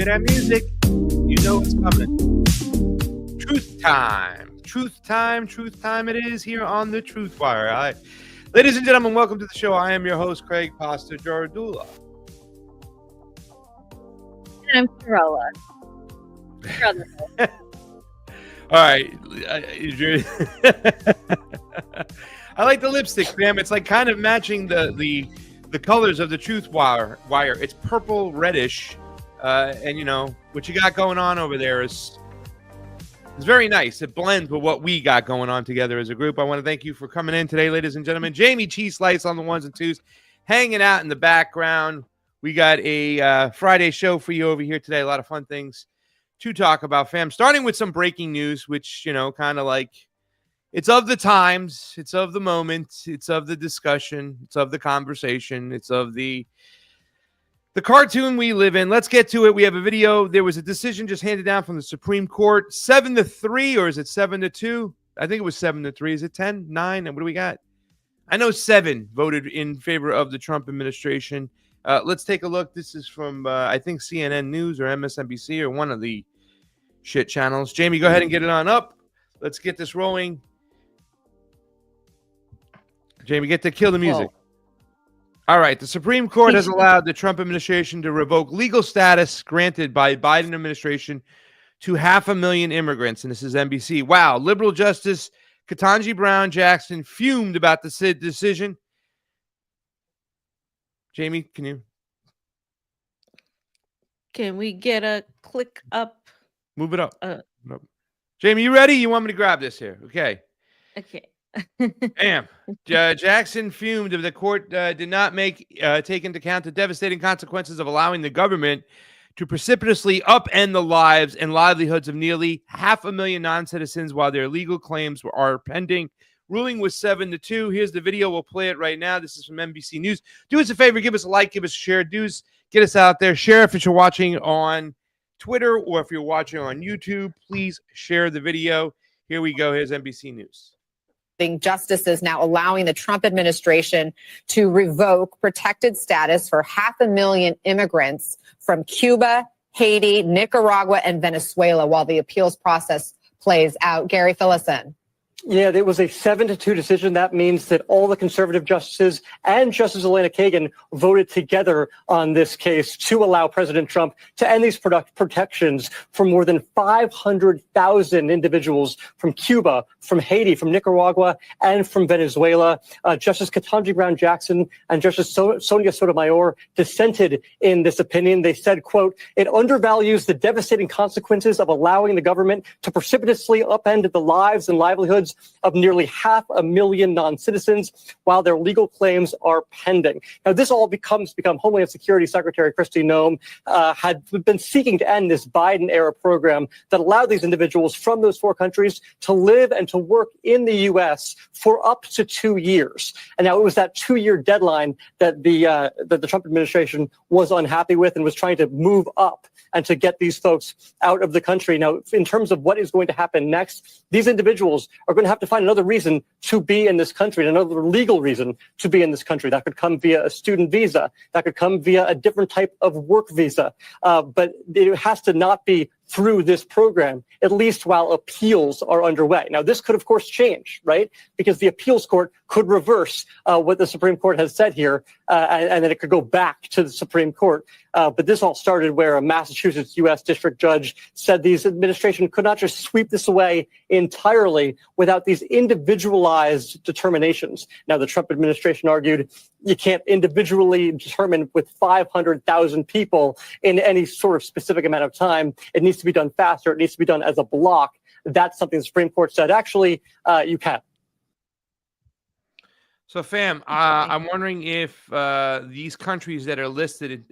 hear that music, you know it's coming. Truth time. Truth time. Truth time it is here on the TruthWire. Ladies and gentlemen, welcome to the show. I am your host, Craig Pasta Jardula. And I'm Fiorella. All right. I like the lipstick, fam. It's like kind of matching the colors of the TruthWire. It's purple reddish, and you know what you got going on over there is very nice. It blends with what we got going on together as a group. I want to thank you for coming in today, ladies and gentlemen. Jayme CheeseSlice on the ones and twos, hanging out in the background. We got a Friday show for you over here today. A lot of fun things to talk about, fam. Starting with some breaking news, which, you know, kind of like it's of the times, it's of the moment, it's of the discussion, it's of the conversation, it's of the cartoon we live in. Let's get to it. We have a video. There was a decision just handed down from the Supreme Court, 7-3, or is it 7-2? I think it was 7-3. Is it 10, 9? And what do we got? I know 7 voted in favor of the Trump administration. Let's take a look. This is from, I think, CNN News or MSNBC or one of the shit channels. Jayme, go ahead and get it on up. Let's get this rolling. Jayme, get to kill the music. Whoa. All right. The Supreme Court has allowed the Trump administration to revoke legal status granted by Biden administration to 500,000 immigrants. And this is NBC. Wow. Liberal Justice Ketanji Brown Jackson fumed about the decision. Jayme, can we get a click up? Move it up. Jayme, you ready? You want me to grab this here? Okay. Bam. Jackson fumed if the court did not take into account the devastating consequences of allowing the government to precipitously upend the lives and livelihoods of nearly 500,000 non-citizens while their legal claims are pending. Ruling was 7-2. Here's the video. We'll play it right now. This is from NBC News. Do us a favor. Give us a like. Give us a share. Get us out there. Share if you're watching on Twitter or if you're watching on YouTube. Please share the video. Here we go. Here's NBC News. Justices now allowing the Trump administration to revoke protected status for 500,000 immigrants from Cuba, Haiti, Nicaragua, and Venezuela while the appeals process plays out. Gary, fill us in. Yeah, it was a 7-2 decision. That means that all the conservative justices and Justice Elena Kagan voted together on this case to allow President Trump to end these protections for more than 500,000 individuals from Cuba, from Haiti, from Nicaragua, and from Venezuela. Justice Ketanji Brown Jackson and Justice Sonia Sotomayor dissented in this opinion. They said, quote, "It undervalues the devastating consequences of allowing the government to precipitously upend the lives and livelihoods of nearly 500,000 non-citizens while their legal claims are pending." Now, this all become Homeland Security Secretary Kristi Noem had been seeking to end this Biden-era program that allowed these individuals from those 4 countries to live and to work in the U.S. for up to 2 years. And now it was that 2-year deadline that the Trump administration was unhappy with and was trying to move up and to get these folks out of the country. Now, in terms of what is going to happen next, these individuals are going to have to find another reason to be in this country, another legal reason to be in this country. That could come via a student visa. That could come via a different type of work visa. But it has to not be through this program, at least while appeals are underway. Now, this could, of course, change, right? Because the appeals court could reverse what the Supreme Court has said here, and then it could go back to the Supreme Court. But this all started where a Massachusetts U.S. district judge said these administration could not just sweep this away entirely without these individualized determinations. Now, the Trump administration argued you can't individually determine with 500,000 people in any sort of specific amount of time. It needs to be done faster. It needs to be done as a block. That's something the Supreme Court said, actually, you can. So, fam, I'm wondering if these countries that are listed,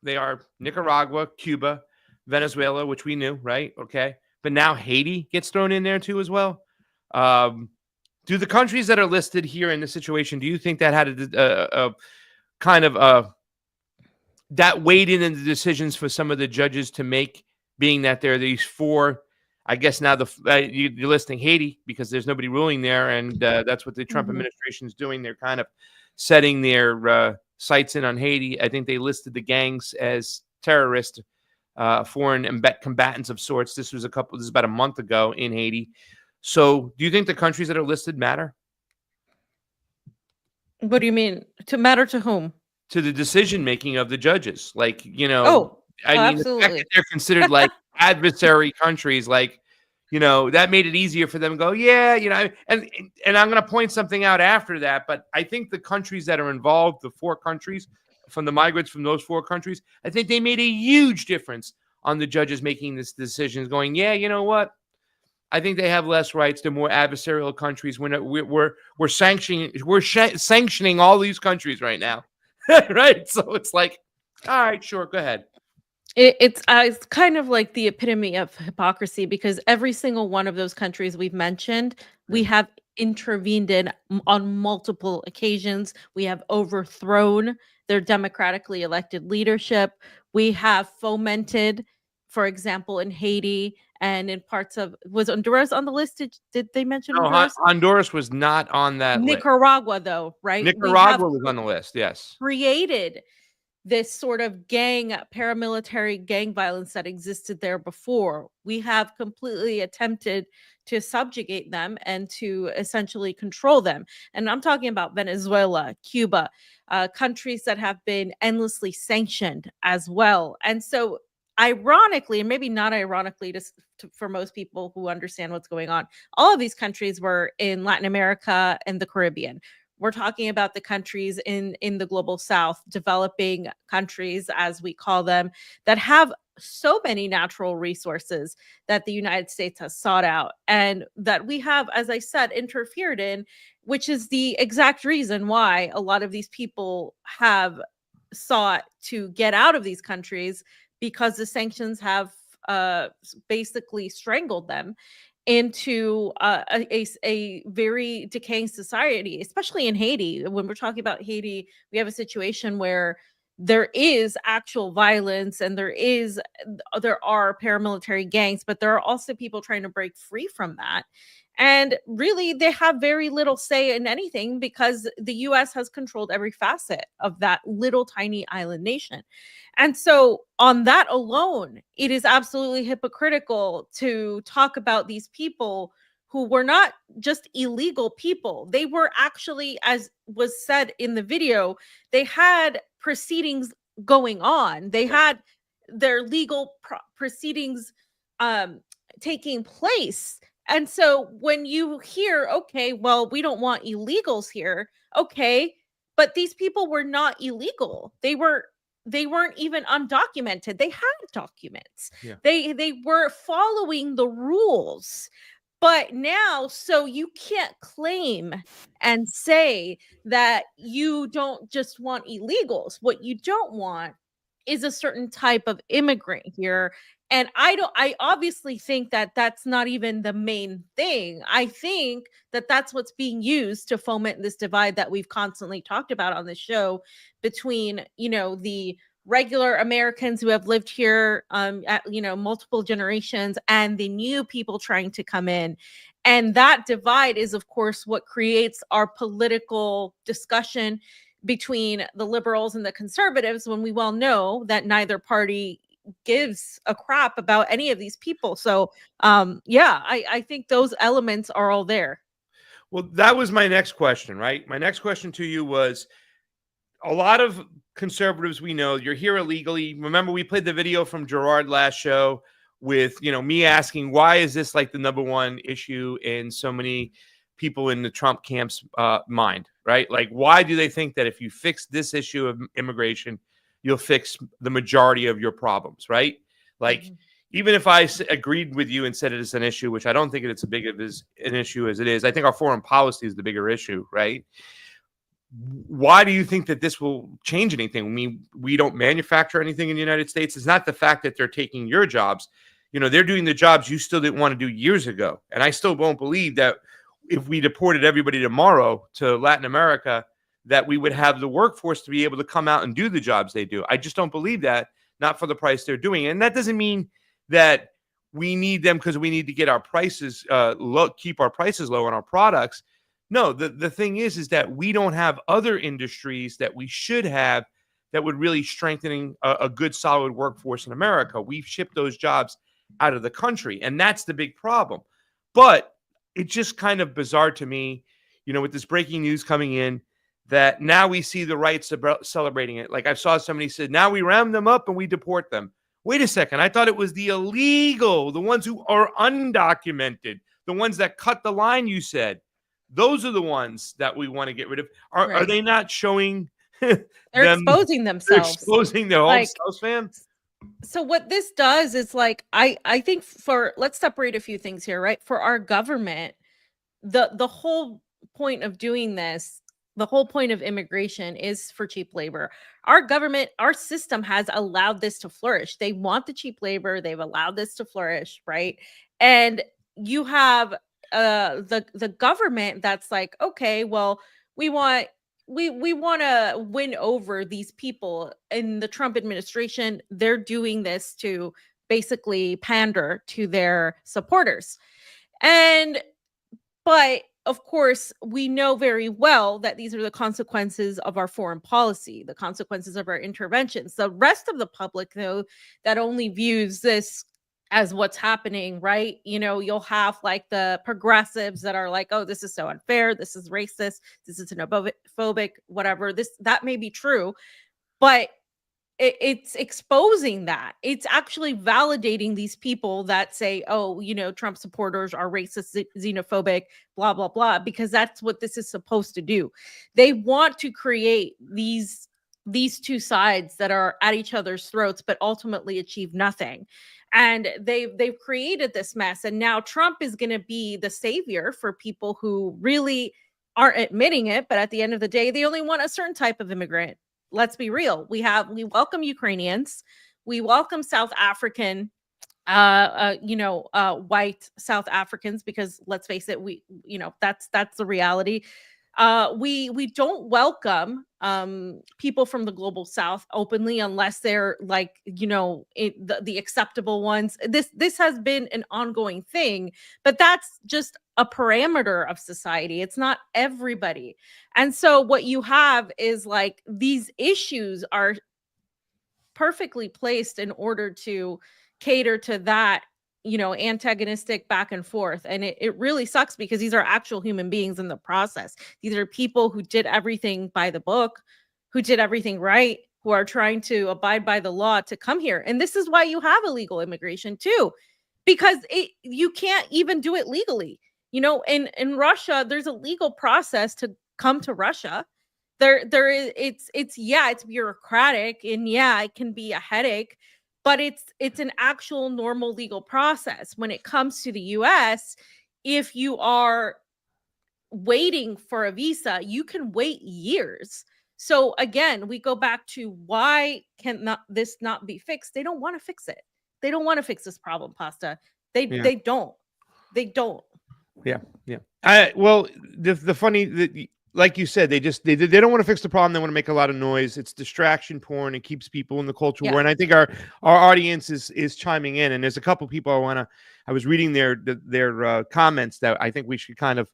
they are Nicaragua, Cuba, Venezuela, which we knew, right? Okay. But now Haiti gets thrown in there too as well. Do the countries that are listed here in this situation, do you think that had a kind of that weighed in the decisions for some of the judges to make, being that there are these 4, I guess now you're listing Haiti because there's nobody ruling there, and that's what the Trump administration is doing. They're kind of setting their sights in on Haiti. I think they listed the gangs as terrorists foreign combatants of sorts. This is about a month ago in Haiti. So do you think the countries that are listed matter? What do you mean? To matter to whom? To the decision making of the judges. Like, Oh, I mean, the fact absolutely. that they're considered like adversary countries, like, that made it easier for them to go, yeah, and I'm going to point something out after that. But I think the countries that are involved, the 4 countries from the migrants from those 4 countries, I think they made a huge difference on the judges making this decision, going, yeah, you know what? I think they have less rights than more adversarial countries. When we're sanctioning all these countries right now, right? So it's like, all right, sure, go ahead. It's kind of like the epitome of hypocrisy, because every single one of those countries we've mentioned, we have intervened in on multiple occasions. We have overthrown their democratically elected leadership. We have fomented, for example, in Haiti and in parts of, was Honduras on the list? Did they mention No, Honduras? Honduras was not on that list. Nicaragua, though, right? Nicaragua was on the list, yes. Created this sort of paramilitary gang violence that existed there before. We have completely attempted to subjugate them and to essentially control them. And I'm talking about Venezuela, Cuba, countries that have been endlessly sanctioned as well. And so, ironically, and maybe not ironically for most people who understand what's going on, all of these countries were in Latin America and the Caribbean. We're talking about the countries in the global south, developing countries, as we call them, that have so many natural resources that the United States has sought out and that we have, as I said, interfered in, which is the exact reason why a lot of these people have sought to get out of these countries, because the sanctions have basically strangled them into a very decaying society, especially in Haiti. When we're talking about Haiti, we have a situation where there is actual violence and there are paramilitary gangs, but there are also people trying to break free from that. And really, they have very little say in anything because the US has controlled every facet of that little tiny island nation. And so, on that alone, it is absolutely hypocritical to talk about these people who were not just illegal people. They were actually, as was said in the video, they had proceedings going on. They had their legal proceedings taking place. And so when you hear, okay, well, we don't want illegals here. Okay, but these people were not illegal. They weren't even undocumented. They had documents. Yeah. They were following the rules. But now, so you can't claim and say that you don't just want illegals. What you don't want is a certain type of immigrant here. And I obviously think that that's not even the main thing. I think that that's what's being used to foment this divide that we've constantly talked about on the show between, the regular Americans who have lived here, multiple generations, and the new people trying to come in. And that divide is, of course, what creates our political discussion between the liberals and the conservatives, when we well know that neither party gives a crap about any of these people. So, I think those elements are all there. Well, that was my next question, right? My next question to you was, a lot of conservatives we know, you're here illegally. Remember, we played the video from Gerard last show with, me asking, why is this like the number one issue in so many people in the Trump camp's mind, right? Like, why do they think that if you fix this issue of immigration, you'll fix the majority of your problems, right? Like, even if I agreed with you and said it is an issue, which I don't think it's as big of an issue as it is, I think our foreign policy is the bigger issue, right? Why do you think that this will change anything? I mean, we don't manufacture anything in the United States. It's not the fact that they're taking your jobs. They're doing the jobs you still didn't want to do years ago. And I still won't believe that if we deported everybody tomorrow to Latin America, that we would have the workforce to be able to come out and do the jobs they do. I just don't believe that, not for the price they're doing. And that doesn't mean that we need them because we need to get our prices low, keep our prices low on our products. No, the thing is that we don't have other industries that we should have that would really strengthening a good, solid workforce in America. We've shipped those jobs out of the country, and that's the big problem. But it's just kind of bizarre to me, with this breaking news coming in, that now we see the rights celebrating it. Like I saw somebody said, now we round them up and we deport them. Wait a second. I thought it was the illegal, the ones who are undocumented, the ones that cut the line, you said. Those are the ones that we want to get rid of. Are they not showing They're exposing themselves. They're exposing their own selves, fam? So what this does is I think let's separate a few things here, right? For our government, the whole point of doing this, the whole point of immigration is for cheap labor. Our government, our system has allowed this to flourish. They want the cheap labor. They've allowed this to flourish, right? And you have the government that's like, okay, well, we want to win over these people in the Trump administration. They're doing this to basically pander to their supporters. But of course, we know very well that these are the consequences of our foreign policy, the consequences of our interventions. The rest of the public, though, that only views this as what's happening, right? You'll have like the progressives that are like, oh, this is so unfair. This is racist. This is xenophobic, whatever. That may be true, but it's exposing that. It's actually validating these people that say, oh, Trump supporters are racist, xenophobic, blah, blah, blah, because that's what this is supposed to do. They want to create these two sides that are at each other's throats, but ultimately achieve nothing. And they've created this mess. And now Trump is going to be the savior for people who really aren't admitting it. But at the end of the day, they only want a certain type of immigrant. Let's be real. We welcome Ukrainians. We welcome South African, white South Africans, because let's face it, that's the reality. We don't welcome people from the global South openly unless they're like, the acceptable ones. This has been an ongoing thing, but that's just a parameter of society. It's not everybody. And so what you have is like these issues are perfectly placed in order to cater to that, antagonistic back and forth. And it really sucks because these are actual human beings in the process. These are people who did everything by the book, who did everything right, who are trying to abide by the law to come here. And this is why you have illegal immigration too, because you can't even do it legally. In Russia, there's a legal process to come to Russia. There is, it's bureaucratic, and it can be a headache, but it's an actual normal legal process. When it comes to the US, if you are waiting for a visa, you can wait years. So again, we go back to why this not be fixed? They don't want to fix it. They don't want to fix this problem, Pasta. They don't. Yeah. Well, the funny, like you said, they don't want to fix the problem. They want to make a lot of noise. It's distraction porn. It keeps people in the culture war. And I think our audience is chiming in. And there's a couple people I was reading their comments that I think we should kind of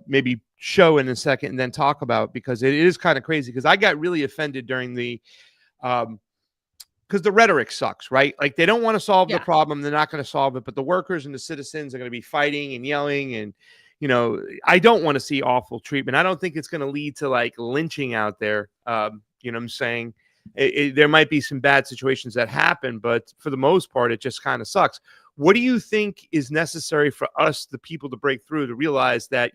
maybe show in a second and then talk about, because it is kind of crazy. Because I got really offended during the because the rhetoric sucks, right? Like they don't want to solve the problem. They're not going to solve it. But the workers and the citizens are going to be fighting and yelling. And, I don't want to see awful treatment. I don't think it's going to lead to like lynching out there. What I'm saying? There might be some bad situations that happen, but for the most part, it just kind of sucks. What do you think is necessary for us, the people, to break through, to realize that,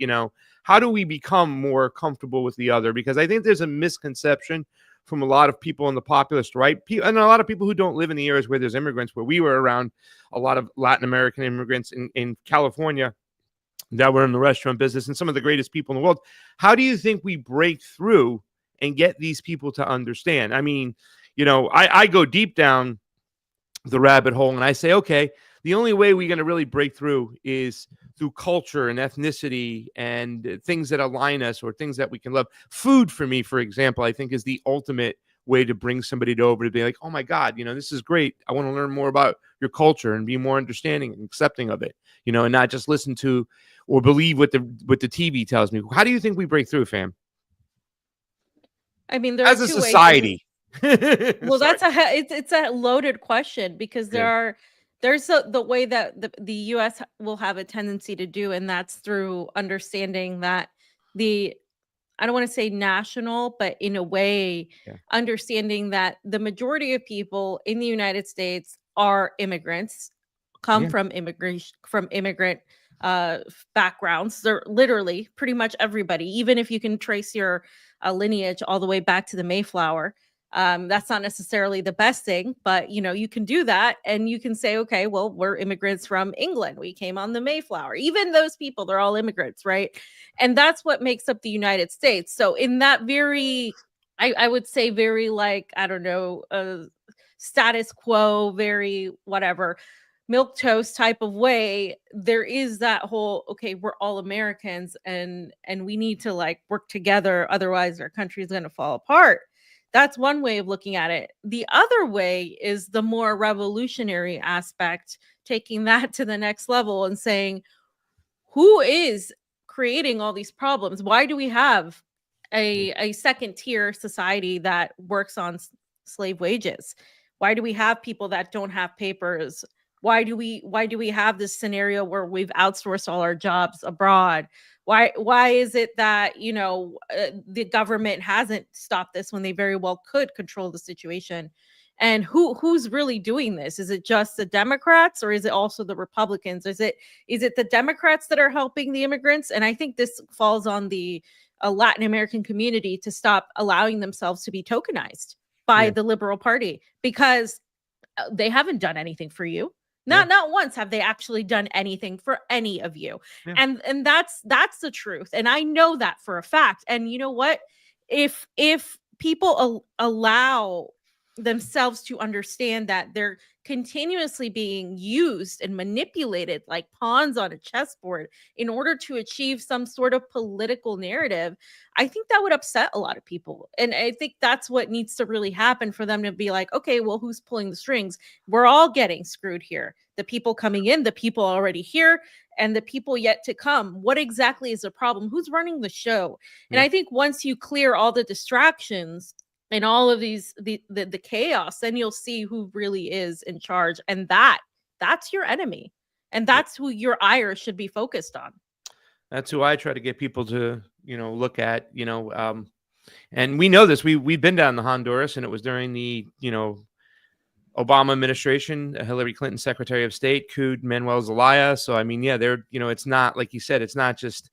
how do we become more comfortable with the other? Because I think there's a misconception from a lot of people on the populist right, and a lot of people who don't live in the areas where there's immigrants, where we were around a lot of Latin American immigrants in California that were in the restaurant business and some of the greatest people in the world. How do you think we break through and get these people to understand? I mean, I go deep down the rabbit hole and I say, okay, the only way we're going to really break through is through culture and ethnicity and things that align us, or things that we can love. Food, for me, for example, I think is the ultimate way to bring somebody over to be like, oh my God, this is great. I want to learn more about your culture and be more understanding and accepting of it, and not just listen to or believe what the TV tells me. How do you think we break through, fam? I mean, there as are a two society. Well, Sorry. it's a loaded question because Yeah. there's the way that the US will have a tendency to do, and that's through understanding that the I don't want to say national, but in a way, Yeah. understanding that the majority of people in the United States are immigrants, come Yeah. from immigrant backgrounds. They're literally pretty much everybody, even if you can trace your lineage all the way back to the Mayflower. That's not necessarily the best thing, but you can do that and you can say, okay, well, we're immigrants from England. We came on the Mayflower. Even those people, they're all immigrants, right? And that's what makes up the United States. So in that very, I would say very like, I don't know, status quo, very whatever, milk toast type of way, there is that whole, okay, we're all Americans and we need to like work together, otherwise our country is going to fall apart. That's one way of looking at it. The other way is the more revolutionary aspect, taking that to the next level and saying, who is creating all these problems? Why do we have a second tier society that works on slave wages? Why do we have people that don't have papers? Why do we have this scenario where we've outsourced all our jobs abroad? Why is it that the government hasn't stopped this when they very well could control the situation? And who's really doing this? Is it just the Democrats or is it also the Republicans? Is it the Democrats that are helping the immigrants? And I think this falls on the Latin American community to stop allowing themselves to be tokenized by Yeah. the Liberal Party, because they haven't done anything for you. Yeah. Not once have they actually done anything for any of you. Yeah. And that's the truth. And I know that for a fact. And you know what? If people allow themselves to understand that they're continuously being used and manipulated like pawns on a chessboard in order to achieve some sort of political narrative, I think that would upset a lot of people. And I think that's what needs to really happen for them to be like, okay, well, who's pulling the strings? We're all getting screwed here. The people coming in, the people already here, and the people yet to come. What exactly is the problem? Who's running the show? And Yeah. I think once you clear all the distractions and all of the chaos, then you'll see who really is in charge. And that's your enemy. And that's who your ire should be focused on. That's who I try to get people to, look at, and we know this. We've been down to Honduras, and it was during the, Obama administration, Hillary Clinton, Secretary of State, couped Manuel Zelaya. So, I mean, yeah, it's not, like you said, it's not just,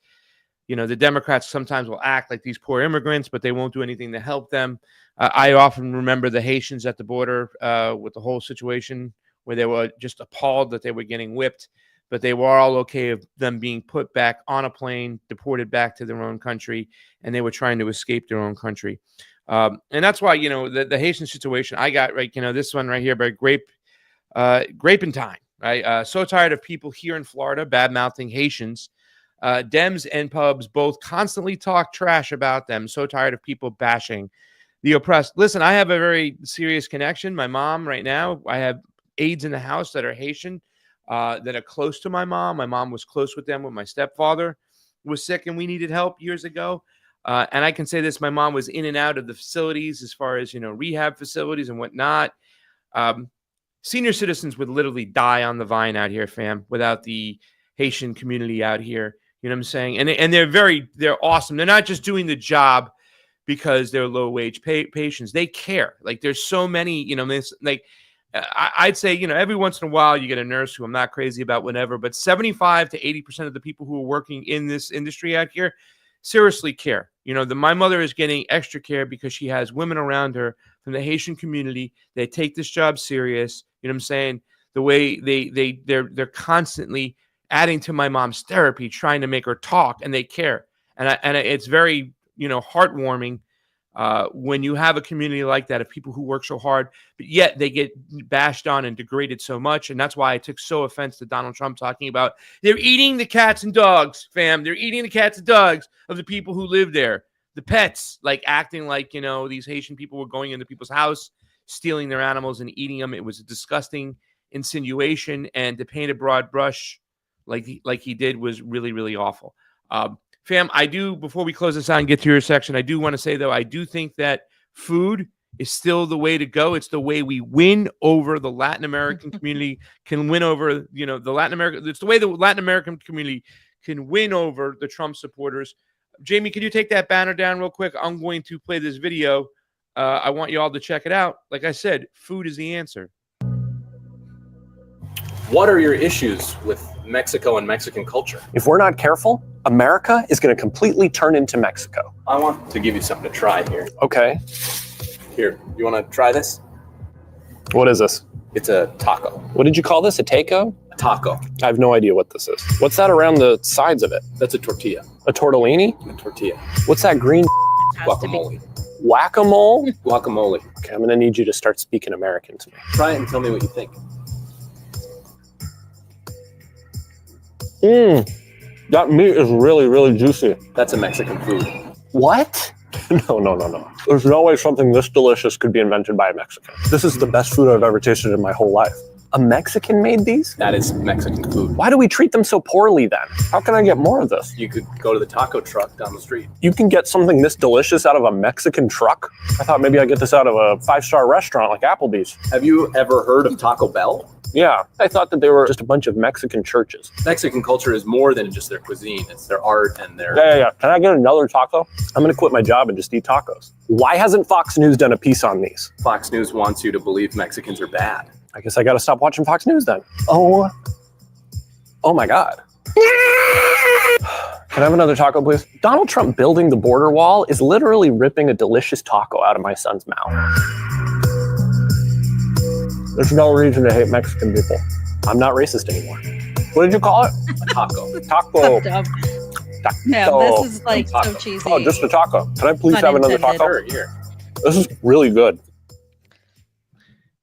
the Democrats sometimes will act like these poor immigrants, but they won't do anything to help them. I often remember the Haitians at the border with the whole situation where they were just appalled that they were getting whipped, but they were all okay of them being put back on a plane, deported back to their own country, and they were trying to escape their own country. And that's why, the Haitian situation, I got, right, this one right here by Grape and Time, right? So tired of people here in Florida bad-mouthing Haitians. Dems and pubs both constantly talk trash about them. So tired of people bashing the oppressed. Listen, I have a very serious connection. My mom right now, I have aides in the house that are Haitian, that are close to my mom. My mom was close with them when my stepfather was sick and we needed help years ago. And I can say this, my mom was in and out of the facilities as far as, rehab facilities and whatnot. Senior citizens would literally die on the vine out here, fam, without the Haitian community out here. You know what I'm saying? And they're awesome. They're not just doing the job because they're low wage patients. They care. Like there's so many, I'd say, every once in a while you get a nurse who I'm not crazy about, whatever, but 75 to 80% of the people who are working in this industry out here seriously care. My mother is getting extra care because she has women around her from the Haitian community. They take this job serious. You know what I'm saying? The way they're constantly adding to my mom's therapy, trying to make her talk, and they care. And it's very, heartwarming when you have a community like that of people who work so hard, but yet they get bashed on and degraded so much. And that's why I took so offense to Donald Trump talking about they're eating the cats and dogs, fam. They're eating the cats and dogs of the people who live there. The pets, like acting like, these Haitian people were going into people's house, stealing their animals and eating them. It was a disgusting insinuation, and to paint a broad brush like he did was really, really awful. Fam, I do, before we close this out and get to your section, I do want to say, though, I do think that food is still the way to go. It's the way we win over the Latin American community, can win over, the Latin America. It's the way the Latin American community can win over the Trump supporters. Jayme, can you take that banner down real quick? I'm going to play this video. I want you all to check it out. Like I said, food is the answer. What are your issues with Mexico and Mexican culture? If we're not careful, America is going to completely turn into Mexico. I want to give you something to try here. Okay. Here, you want to try this? What is this? It's a taco. What did you call this? A taco? A taco. I have no idea what this is. What's that around the sides of it? That's a tortilla. A tortellini? A tortilla. What's that green? Guacamole. Whack-a-mole? Guacamole. Okay, I'm going to need you to start speaking American to me. Try it and tell me what you think. That meat is really, really juicy. That's a Mexican food. What? No. There's no way something this delicious could be invented by a Mexican. This is the best food I've ever tasted in my whole life. A Mexican made these? That is Mexican food. Why do we treat them so poorly then? How can I get more of this? You could go to the taco truck down the street. You can get something this delicious out of a Mexican truck? I thought maybe I'd get this out of a 5-star restaurant like Applebee's. Have you ever heard of Taco Bell? Yeah, I thought that they were just a bunch of Mexican churches. Mexican culture is more than just their cuisine. It's their art and their... Yeah. Can I get another taco? I'm going to quit my job and just eat tacos. Why hasn't Fox News done a piece on these? Fox News wants you to believe Mexicans are bad. I guess I got to stop watching Fox News then. Oh my God. Can I have another taco, please? Donald Trump building the border wall is literally ripping a delicious taco out of my son's mouth. There's no reason to hate Mexican people. I'm not racist anymore. What did you call it? A taco. Taco. Yeah, this is like so cheesy. Oh, just a taco. Can I please Pun have another intended. taco? Here. This is really good.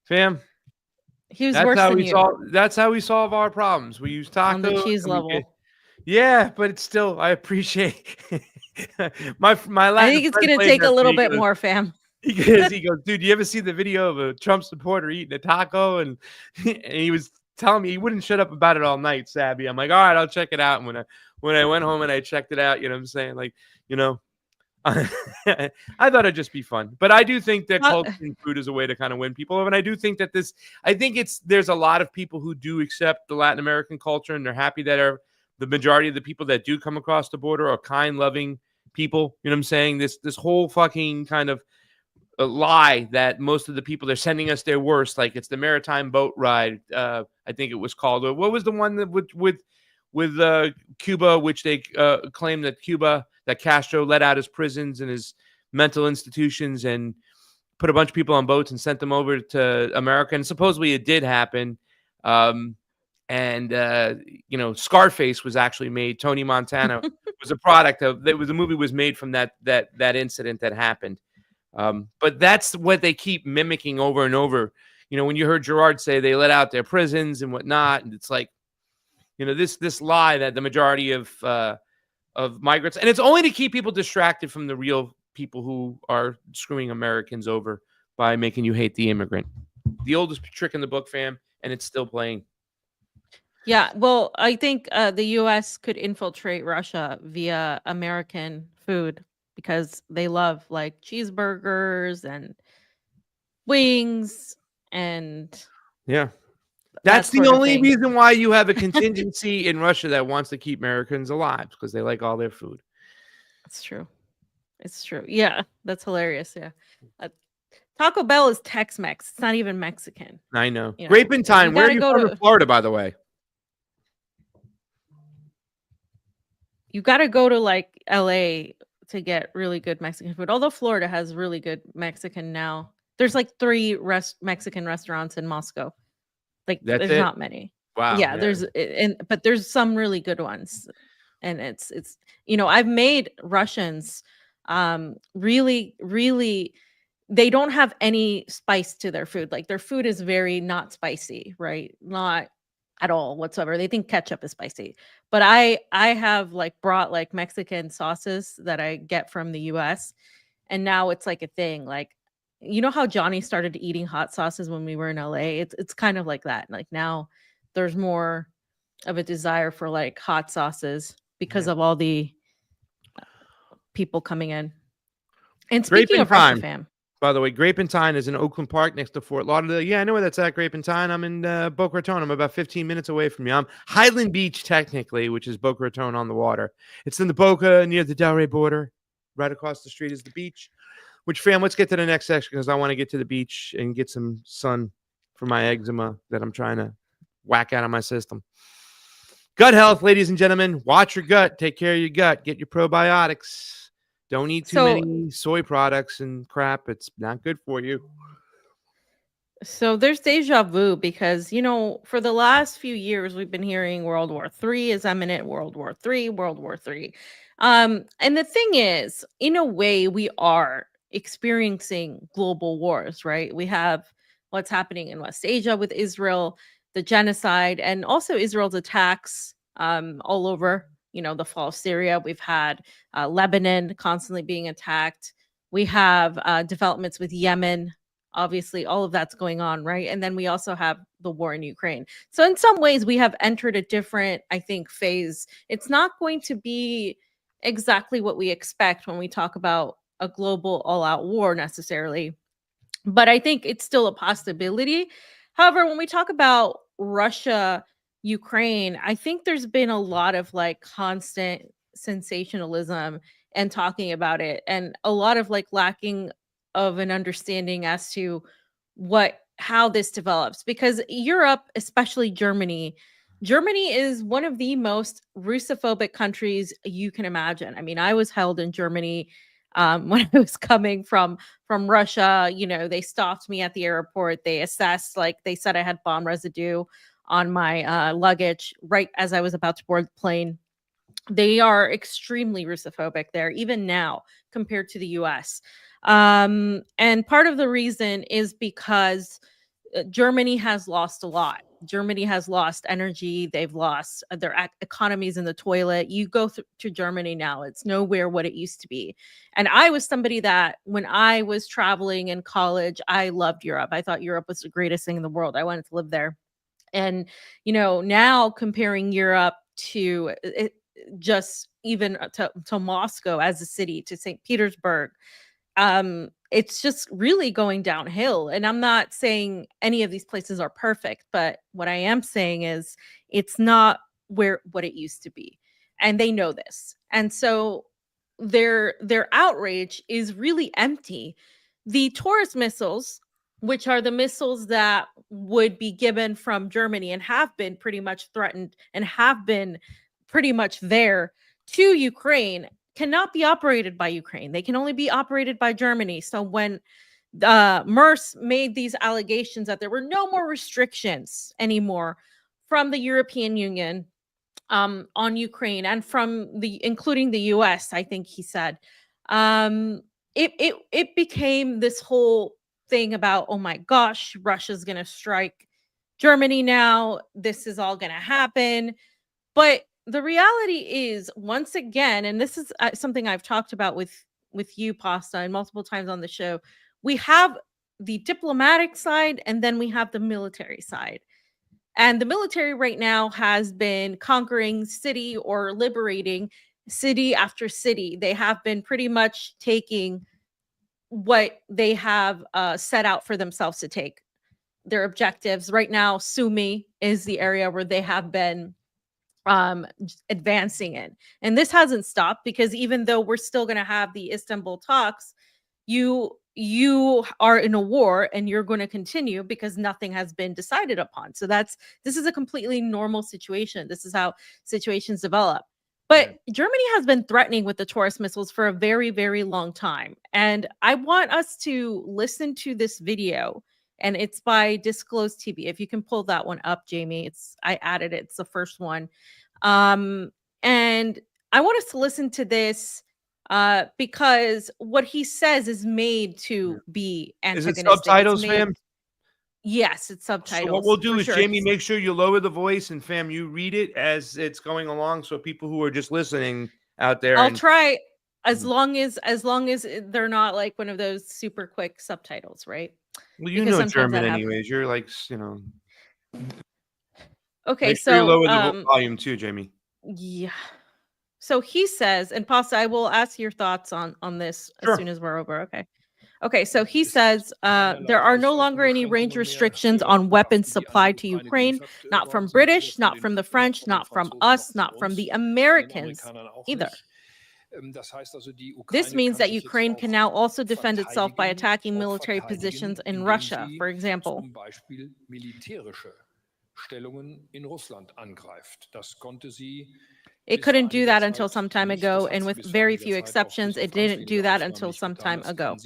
Fam, He was worse than you that's how we solve our problems. We use tacos. on the cheese level. Yeah, but it's still, I appreciate my Latin I think it's friend going to played take that a to little me. bit more, fam. He goes, dude, you ever see the video of a Trump supporter eating a taco? And he was telling me he wouldn't shut up about it all night, Sabby. I'm like, all right, I'll check it out. And when I went home and I checked it out, you know what I'm saying? Like, I thought it'd just be fun. But I do think that culture and food is a way to kind of win people over. And I do think that there's a lot of people who do accept the Latin American culture, and they're happy that the majority of the people that do come across the border are kind, loving people. You know what I'm saying? This whole fucking kind of a lie that most of the people they're sending us their worst, like it's the maritime boat ride. I think it was called. What was the one that with Cuba, which they claimed that Castro let out his prisons and his mental institutions and put a bunch of people on boats and sent them over to America. And supposedly it did happen. Scarface was actually made. Tony Montana was a product of. The movie was made from that incident that happened. But that's what they keep mimicking over and over. When you heard Gerard say they let out their prisons and whatnot, and it's like, this lie that the majority of migrants, and it's only to keep people distracted from the real people who are screwing Americans over by making you hate the immigrant. The oldest trick in the book, fam, and it's still playing. Yeah, well, I think the U.S. could infiltrate Russia via American food because they love like cheeseburgers and wings and That's the sort of only thing. reason why you have a contingency in Russia that wants to keep Americans alive, because they like all their food. It's true. It's true. Yeah, that's hilarious. Yeah. Taco Bell is Tex-Mex. It's not even Mexican. I know. You know, Grape in time. you Where are gotta you go from to- in Florida, by the way? You got to go to like LA to get really good Mexican food. Although Florida has really good Mexican now. There's like 3 Mexican restaurants in Moscow. Like That's there's it? not many. Wow. Yeah, but there's some really good ones. And it's I've made Russians really they don't have any spice to their food. Like their food is very not spicy, right? Not at all whatsoever. They think ketchup is spicy. But I have like brought like Mexican sauces that I get from the US, and now it's like a thing. Like, you know how Johnny started eating hot sauces when we were in LA? It's kind of like that. Like now there's more of a desire for like hot sauces because of all the people coming in. And Grape speaking in of Russia, time. fam. By the way, Grapentine is in Oakland Park next to Fort Lauderdale. Yeah, I know where that's at, Grapentine. I'm in Boca Raton. I'm about 15 minutes away from you. I'm Highland Beach, technically, which is Boca Raton on the water. It's in the Boca near the Delray border. Right across the street is the beach. Which, fam, let's get to the next section because I want to get to the beach and get some sun for my eczema that I'm trying to whack out of my system. Gut health, ladies and gentlemen. Watch your gut. Take care of your gut. Get your probiotics. Don't eat too many soy products and crap. It's not good for you. So there's deja vu because, for the last few years, we've been hearing World War III is imminent, World War III, World War III. And the thing is, in a way, we are experiencing global wars, right? We have what's happening in West Asia with Israel, the genocide, and also Israel's attacks all over, the fall of Syria. We've had Lebanon constantly being attacked. We have developments with Yemen. Obviously, all of that's going on, right? And then we also have the war in Ukraine. So in some ways, we have entered a different, I think, phase. It's not going to be exactly what we expect when we talk about a global all-out war necessarily. But I think it's still a possibility. However, when we talk about Russia, Ukraine, I think there's been a lot of constant sensationalism and talking about it, and a lot of lacking of an understanding as to how this develops, because Europe, especially Germany is one of the most Russophobic countries you can imagine. I mean, I was held in Germany when I was coming from Russia. They stopped me at the airport. They assessed, they said I had bomb residue on my luggage right as I was about to board the plane. They are extremely Russophobic there, even now, compared to the US. And part of the reason is because Germany has lost a lot. Germany has lost energy. They've lost their economies in the toilet. You go to Germany now, it's nowhere what it used to be. And I was somebody that when I was traveling in college, I loved Europe. I thought Europe was the greatest thing in the world. I wanted to live there. And, now comparing Europe to just even to Moscow as a city, to St. Petersburg, it's just really going downhill. And I'm not saying any of these places are perfect, but what I am saying is it's not what it used to be. And they know this. And so their outrage is really empty. The Taurus missiles, which are the missiles that would be given from Germany and have been pretty much threatened and have been pretty much there to Ukraine, cannot be operated by Ukraine. They can only be operated by Germany. So when Merce made these allegations that there were no more restrictions anymore from the European Union on Ukraine and including the US, I think he said, it became this whole thing about, oh my gosh, Russia's going to strike Germany now. This is all going to happen. But the reality is, once again, and this is something I've talked about with you, Pasta, and multiple times on the show, we have the diplomatic side and then we have the military side. And the military right now has been conquering city or liberating city after city. They have been pretty much taking what they have set out for themselves to take, their objectives. Right now, Sumy is the area where they have been advancing in. And this hasn't stopped, because even though we're still going to have the Istanbul talks, you are in a war and you're going to continue because nothing has been decided upon. So this is a completely normal situation. This is how situations develop. But Germany has been threatening with the Taurus missiles for a very, very long time. And I want us to listen to this video. And it's by Disclose TV. If you can pull that one up, Jayme, I added it. It's the first one. And I want us to listen to this because what he says is made to be antagonistic. Is it subtitles, fam? Yes, it's subtitles. So what we'll do is, sure. Jayme, make sure you lower the voice, and fam, you read it as it's going along, so people who are just listening out there. I'll try as long as they're not like one of those super quick subtitles, right? Well, you know German anyways. You're like, Okay, make so sure you lower the volume too, Jayme. Yeah. So he says, and Pasta, I will ask your thoughts on this Sure. as soon as we're over. Okay. Okay, so he says there are no longer any range restrictions on weapons supplied to Ukraine, not from British, not from the French, not from us, not from the Americans either. This means that Ukraine can now also defend itself by attacking military positions in Russia, for example. It couldn't do that until some time ago, and with very few exceptions, it didn't do that until some time ago.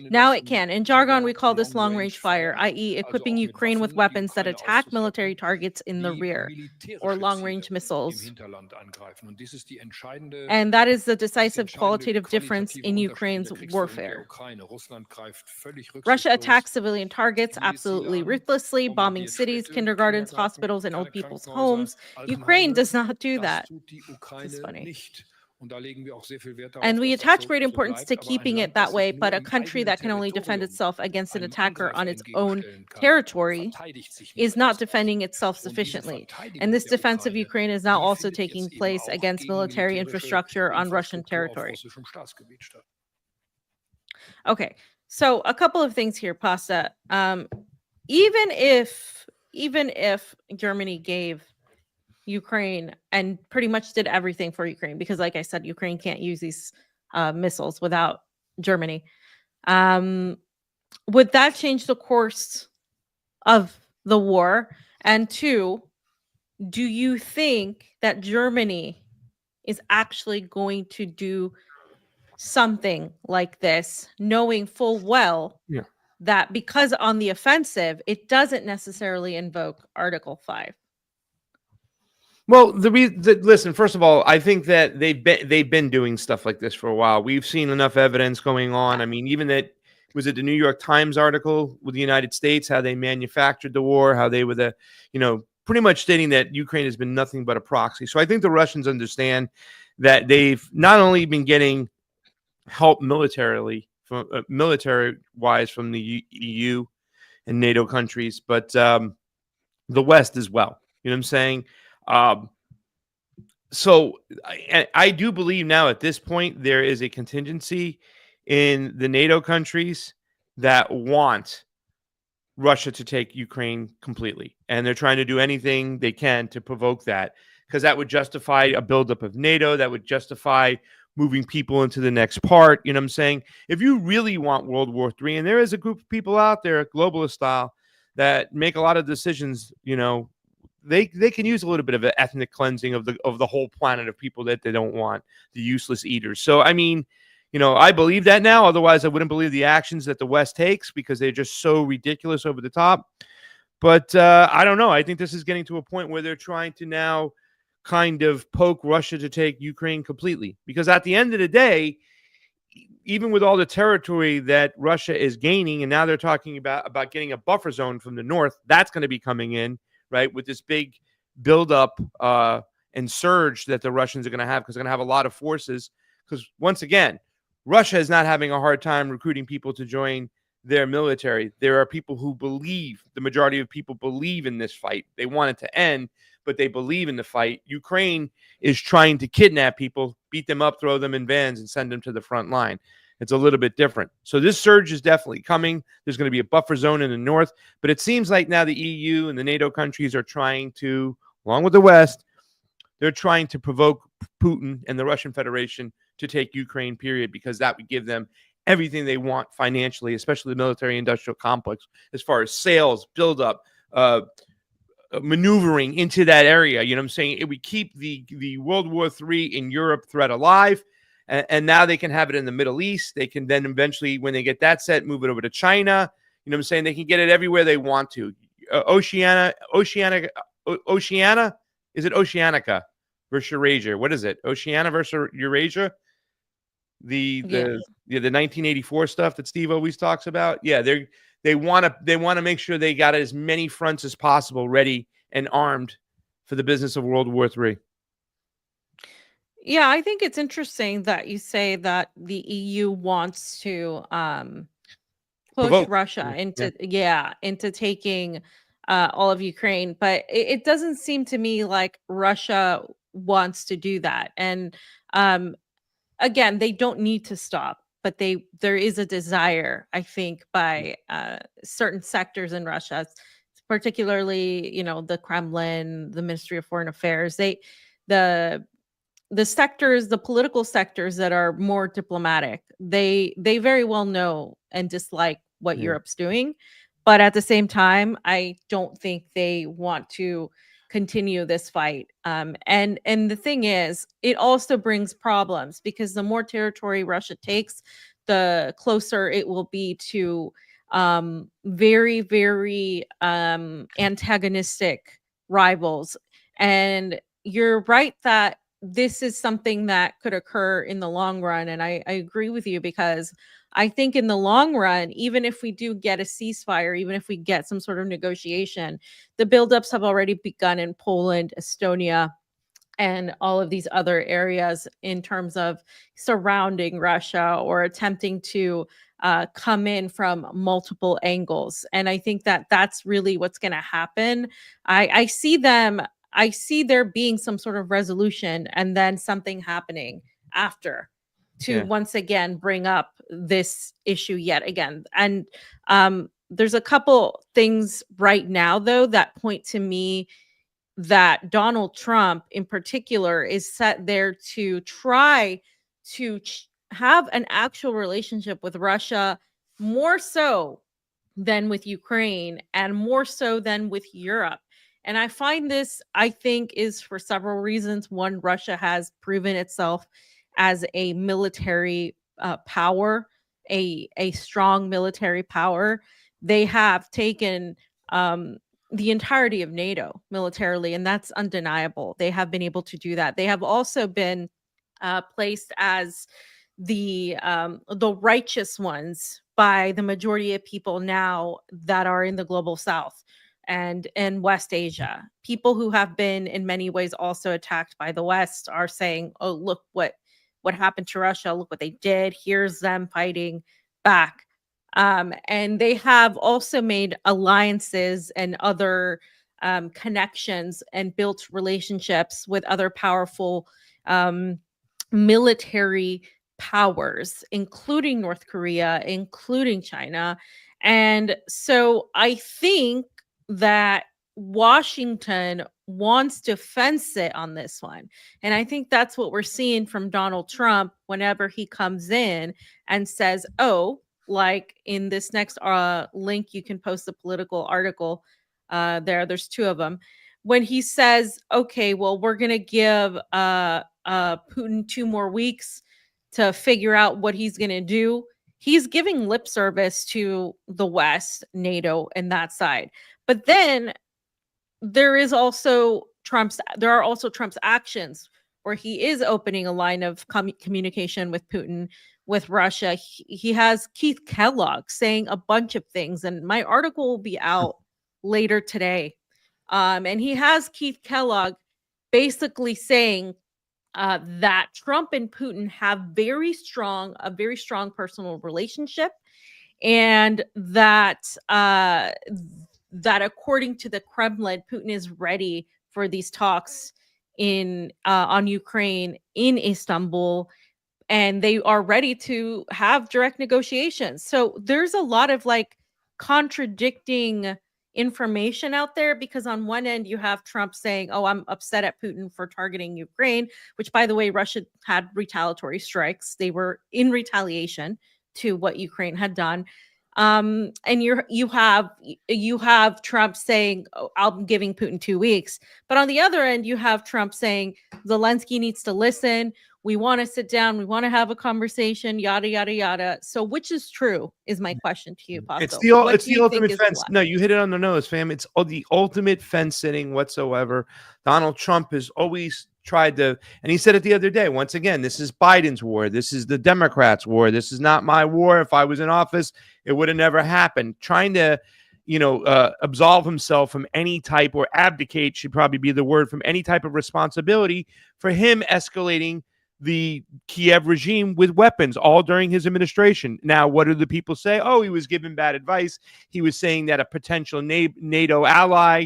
Now it can. In jargon, we call this long-range fire, i.e. equipping Ukraine with weapons that attack military targets in the rear, or long-range missiles. And that is the decisive qualitative difference in Ukraine's warfare. Russia attacks civilian targets absolutely ruthlessly, bombing cities, kindergartens, hospitals, and old people's homes. Ukraine does not do that. This is funny. And we attach great importance to keeping it that way, but a country that can only defend itself against an attacker on its own territory is not defending itself sufficiently. And this defense of Ukraine is now also taking place against military infrastructure on Russian territory. Okay, so a couple of things here, Pasta. Even if Germany gave Ukraine and pretty much did everything for Ukraine, because like I said, Ukraine can't use these missiles without Germany. Would that change the course of the war? And two, do you think that Germany is actually going to do something like this, knowing full well that because on the offensive, it doesn't necessarily invoke Article 5? Well, listen. First of all, I think that they've been doing stuff like this for a while. We've seen enough evidence going on. I mean, even that was it the New York Times article with the United States, how they manufactured the war, how they were pretty much stating that Ukraine has been nothing but a proxy. So I think the Russians understand that they've not only been getting help military wise from the EU and NATO countries, but the West as well. You know what I'm saying? So I do believe now at this point there is a contingency in the NATO countries that want Russia to take Ukraine completely, and they're trying to do anything they can to provoke that, because that would justify a buildup of NATO, that would justify moving people into the next part. You know what I'm saying? If you really want World War III, and there is a group of people out there, globalist style, that make a lot of decisions, they can use a little bit of an ethnic cleansing of the whole planet of people that they don't want, the useless eaters. So, I mean, I believe that now. Otherwise, I wouldn't believe the actions that the West takes, because they're just so ridiculous over the top. But I don't know. I think this is getting to a point where they're trying to now kind of poke Russia to take Ukraine completely. Because at the end of the day, even with all the territory that Russia is gaining, and now they're talking about getting a buffer zone from the north, that's going to be coming in, right, with this big buildup and surge that the Russians are going to have, because they're going to have a lot of forces. Because once again, Russia is not having a hard time recruiting people to join their military. There are people who believe, the majority of people believe in this fight. They want it to end, but they believe in the fight. Ukraine is trying to kidnap people, beat them up, throw them in vans, and send them to the front line. It's a little bit different. So this surge is definitely coming. There's going to be a buffer zone in the north, but it seems like now the EU and the NATO countries are trying to, along with the West, they're trying to provoke Putin and the Russian Federation to take Ukraine, period, because that would give them everything they want financially, especially the military-industrial complex, as far as sales, buildup, maneuvering into that area. You know what I'm saying? It would keep the World War III in Europe threat alive. And now they can have it in the Middle East. They can then eventually, when they get that set, move it over to China. You know what I'm saying? They can get it everywhere they want to. Oceania, is it Oceanica versus Eurasia? What is it? Oceania versus Eurasia? The 1984 stuff that Steve always talks about. Yeah, they want to make sure they got as many fronts as possible ready and armed for the business of World War III. Yeah, I think it's interesting that you say that the EU wants to push Russia into taking all of Ukraine, but it doesn't seem to me like Russia wants to do that. And again, they don't need to stop, but there is a desire, I think, by certain sectors in Russia, particularly, the Kremlin, the Ministry of Foreign Affairs. The sectors, the political sectors that are more diplomatic, they very well know and dislike what Yeah. Europe's doing, but at the same time, I don't think they want to continue this fight. And the thing is, it also brings problems because the more territory Russia takes, the closer it will be to very, very antagonistic rivals. And you're right that this is something that could occur in the long run. And I agree with you, because I think in the long run, even if we do get a ceasefire, even if we get some sort of negotiation, the buildups have already begun in Poland, Estonia, and all of these other areas in terms of surrounding Russia or attempting to come in from multiple angles. And I think that that's really what's going to happen. I see there being some sort of resolution and then something happening after to once again bring up this issue yet again. And there's a couple things right now, though, that point to me that Donald Trump in particular is set there to try to have an actual relationship with Russia, more so than with Ukraine and more so than with Europe. And I find this, I think, is for several reasons. One, Russia has proven itself as a military power, a strong military power. They have taken the entirety of NATO militarily, and that's undeniable. They have been able to do that. They have also been placed as the righteous ones by the majority of people now that are in the global South and in West Asia. People who have been in many ways also attacked by the West are saying, oh, look what happened to Russia. Look what they did. Here's them fighting back. And they have also made alliances and other connections and built relationships with other powerful military powers, including North Korea, including China. And so I think that Washington wants to fence it on this one. And I think that's what we're seeing from Donald Trump whenever he comes in and says, oh, like in this next link, you can post a political article there's two of them. When he says, okay, well, we're going to give Putin 2 more weeks to figure out what he's going to do, he's giving lip service to the West, NATO, and that side. But then there are also Trump's actions where he is opening a line of communication with Putin, with Russia. He has Keith Kellogg saying a bunch of things, and my article will be out later today. And he has Keith Kellogg basically saying that Trump and Putin have a very strong personal relationship, and that according to the Kremlin, Putin is ready for these talks on Ukraine in Istanbul, and they are ready to have direct negotiations. So there's a lot of contradicting information out there, because on one end you have Trump saying, oh, I'm upset at Putin for targeting Ukraine, which, by the way, Russia had retaliatory strikes. They were in retaliation to what Ukraine had done. And you have Trump saying, oh, I'm giving Putin 2 weeks. But on the other end, you have Trump saying Zelensky needs to listen. We want to sit down. We want to have a conversation, yada, yada, yada. So which is true is my question to you, Pasto. It's the ultimate fence. No, you hit it on the nose, fam. It's the ultimate fence sitting whatsoever. Donald Trump has always tried to, and he said it the other day, once again, this is Biden's war. This is the Democrats' war. This is not my war. If I was in office, it would have never happened. Trying to, absolve himself from any type, or abdicate should probably be the word, from any type of responsibility for him escalating the Kiev regime with weapons all during his administration. Now, what do the people say? Oh, he was given bad advice. He was saying that a potential NATO ally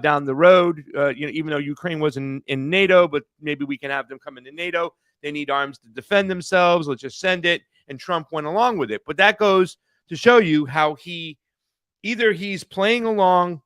down the road, even though Ukraine wasn't in NATO, but maybe we can have them come into NATO. They need arms to defend themselves. Let's just send it. and Trump went along with it. But that goes to show you how he's playing along,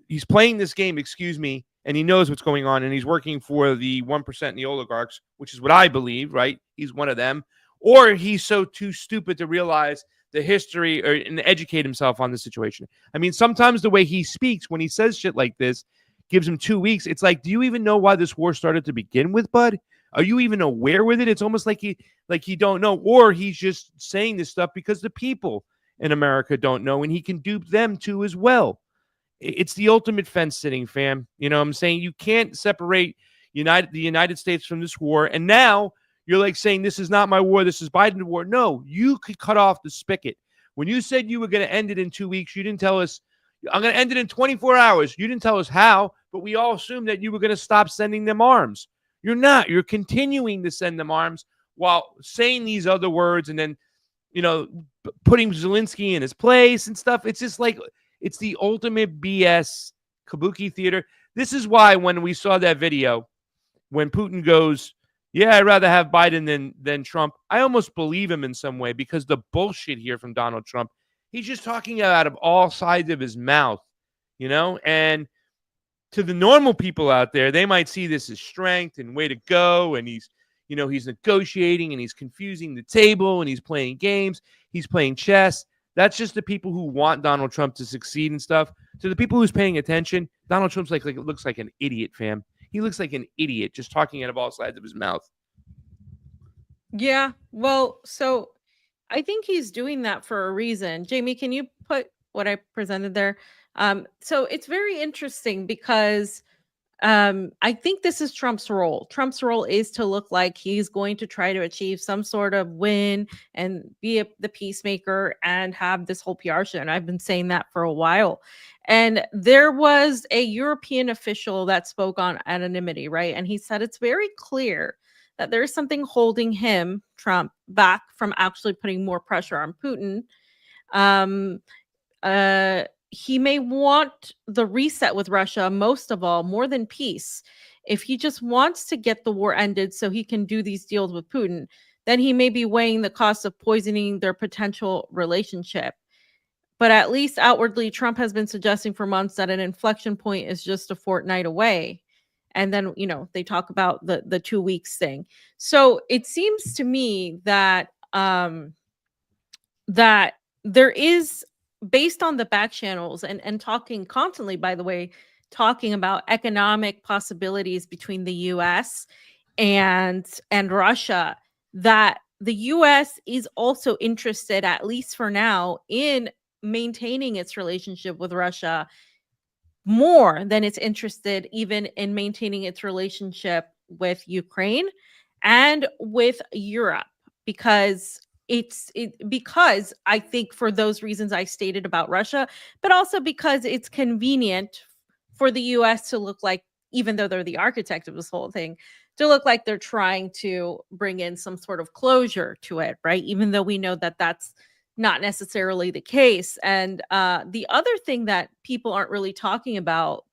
he's playing this game, and he knows what's going on, and he's working for the 1% and the oligarchs, which is what I believe, right? He's one of them. Or he's so too stupid to realize the history and educate himself on the situation. I mean, sometimes the way he speaks when he says shit like this gives him 2 weeks. It's like, do you even know why this war started to begin with, bud? Are you even aware with it? It's almost like he don't know, or he's just saying this stuff because the people in America don't know, and he can dupe them too as well. It's the ultimate fence sitting, fam. You know what I'm saying? You can't separate the United States from this war. And now you're like saying, this is not my war, this is Biden's war. No, you could cut off the spigot. When you said you were going to end it in 2 weeks, you didn't tell us, I'm going to end it in 24 hours. You didn't tell us how, but we all assumed that you were going to stop sending them arms. You're not. You're continuing to send them arms while saying these other words and then, putting Zelensky in his place and stuff. It's just like, it's the ultimate BS kabuki theater. This is why when we saw that video, when Putin goes, yeah, I'd rather have Biden than Trump, I almost believe him in some way, because the bullshit here from Donald Trump, he's just talking out of all sides of his mouth, and to the normal people out there, they might see this as strength and way to go. And he's negotiating and he's confusing the table and he's playing games. He's playing chess. That's just the people who want Donald Trump to succeed and stuff. To the people who's paying attention, Donald Trump's looks like an idiot, fam. He looks like an idiot just talking out of all sides of his mouth. Yeah, well, so I think he's doing that for a reason. Jayme, can you put what I presented there? So it's very interesting because I think this is Trump's role. Trump's role is to look like he's going to try to achieve some sort of win and be the peacemaker and have this whole PR show. And I've been saying that for a while. And there was a European official that spoke on anonymity, right? And he said it's very clear that there is something holding him, Trump, back from actually putting more pressure on Putin. He may want the reset with Russia, most of all, more than peace. If he just wants to get the war ended so he can do these deals with Putin, then he may be weighing the cost of poisoning their potential relationship. But at least outwardly, Trump has been suggesting for months that an inflection point is just a fortnight away. And then, they talk about the 2 weeks thing. So it seems to me that that there is, based on the back channels and talking constantly, by the way, talking about economic possibilities between the US and Russia, that the US is also interested, at least for now, in maintaining its relationship with Russia more than it's interested even in maintaining its relationship with Ukraine and with Europe, because because I think for those reasons I stated about Russia, but also because it's convenient for the US to look like, even though they're the architect of this whole thing, to look like they're trying to bring in some sort of closure to it, right? Even though we know that that's not necessarily the case. And the other thing that people aren't really talking about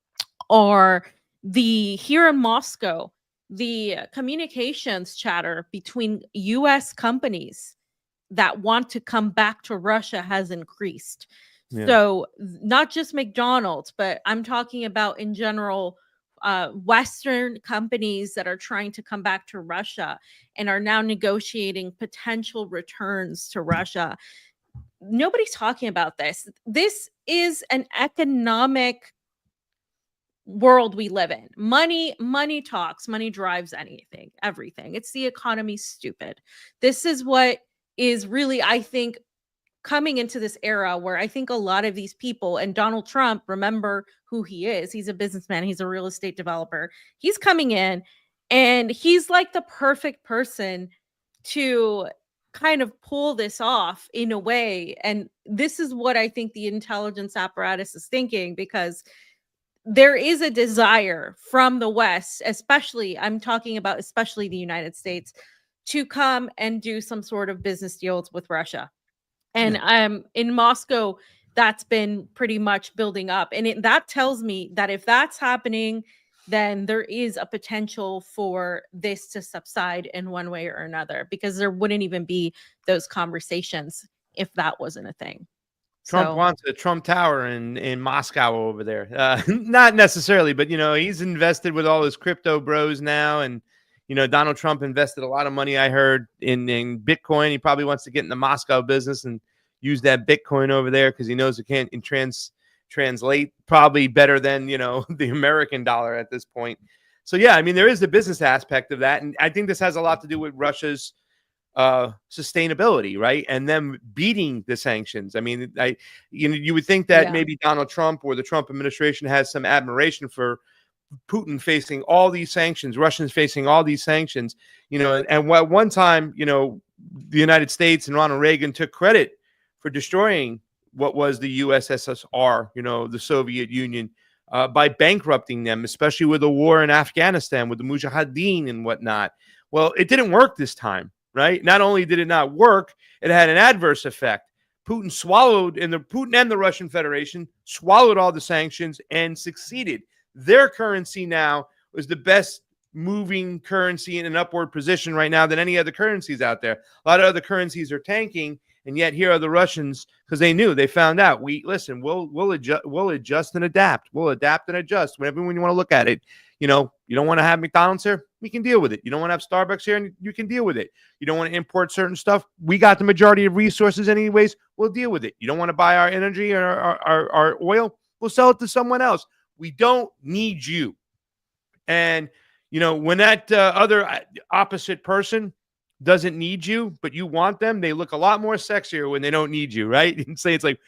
are here in Moscow, the communications chatter between US companies that want to come back to Russia has increased. Yeah. So not just McDonald's, but I'm talking about in general, Western companies that are trying to come back to Russia and are now negotiating potential returns to Russia. Nobody's talking about this. This is an economic world we live in. Money talks, money drives everything. It's the economy, stupid. This is what is really, I think, coming into this era where I think a lot of these people, and Donald Trump, remember who he is. He's a businessman. He's a real estate developer. He's coming in and he's like the perfect person to kind of pull this off in a way. And this is what I think the intelligence apparatus is thinking, because there is a desire from the West, especially the United States, to come and do some sort of business deals with Russia. And in Moscow, that's been pretty much building up. And that tells me that if that's happening, then there is a potential for this to subside in one way or another, because there wouldn't even be those conversations if that wasn't a thing. Trump So wants a Trump Tower in Moscow over there. Not necessarily, but he's invested with all his crypto bros now, and Donald Trump invested a lot of money, I heard, in Bitcoin. He probably wants to get in the Moscow business and use that Bitcoin over there because he knows it can't translate probably better than the American dollar at this point. So yeah, I mean, there is the business aspect of that, and I think this has a lot to do with Russia's sustainability, right? And them beating the sanctions. I mean, you would think that maybe Donald Trump or the Trump administration has some admiration for Putin facing all these sanctions, Russians facing all these sanctions, and at one time, the United States and Ronald Reagan took credit for destroying what was the USSR, the Soviet Union, by bankrupting them, especially with the war in Afghanistan with the Mujahideen and whatnot. Well, it didn't work this time. Right? Not only did it not work, it had an adverse effect. Putin and the Russian Federation swallowed all the sanctions and succeeded. Their currency now is the best moving currency in an upward position right now than any other currencies out there. A lot of other currencies are tanking, and yet here are the Russians, because they found out. We'll adjust and adapt. We'll adapt and adjust. Whenever you want to look at it, you don't want to have McDonald's here, we can deal with it. You don't want to have Starbucks here, and you can deal with it. You don't want to import certain stuff, we got the majority of resources anyways, we'll deal with it. You don't want to buy our energy or our oil, we'll sell it to someone else. We don't need you. And when that other opposite person doesn't need you, but you want them, they look a lot more sexier when they don't need you, right? And say it's like,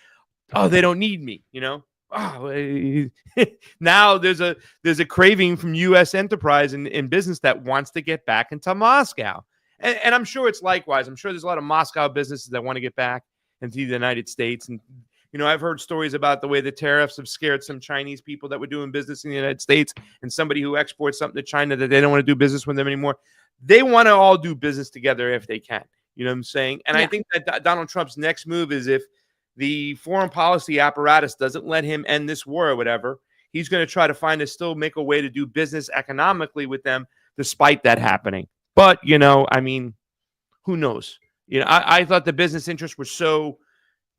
oh, they don't need me, Oh, now there's a craving from U.S. enterprise and business that wants to get back into Moscow, and I'm sure it's likewise. I'm sure there's a lot of Moscow businesses that want to get back into the United States, and I've heard stories about the way the tariffs have scared some Chinese people that were doing business in the United States, and somebody who exports something to China that they don't want to do business with them anymore. They want to all do business together if they can. You know what I'm saying? And I think that Donald Trump's next move is, if the foreign policy apparatus doesn't let him end this war or whatever, he's going to try to still make a way to do business economically with them despite that happening. But, I mean, who knows? I thought the business interests were so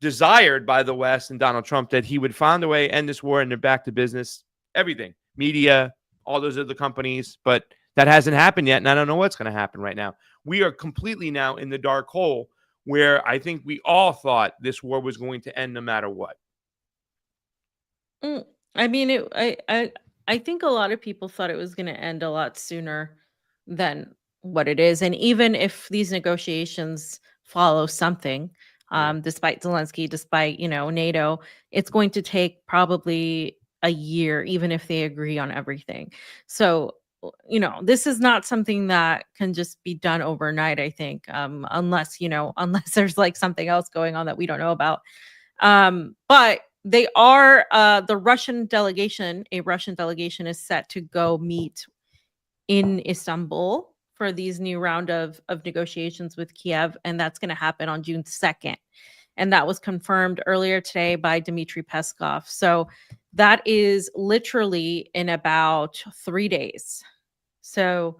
desired by the West and Donald Trump that he would find a way to end this war and they're back to business, everything, media, all those other companies. But that hasn't happened yet, and I don't know what's going to happen right now. We are completely now in the dark hole, where I think we all thought this war was going to end no matter what. I mean, I think a lot of people thought it was going to end a lot sooner than what it is. And even if these negotiations follow something, despite Zelensky, despite, NATO, it's going to take probably a year, even if they agree on everything. So, this is not something that can just be done overnight, I think, unless there's like something else going on that we don't know about. But they are, a Russian delegation is set to go meet in Istanbul for these new round of negotiations with Kiev. And that's going to happen on June 2nd. And that was confirmed earlier today by Dmitry Peskov. So that is literally in about 3 days. So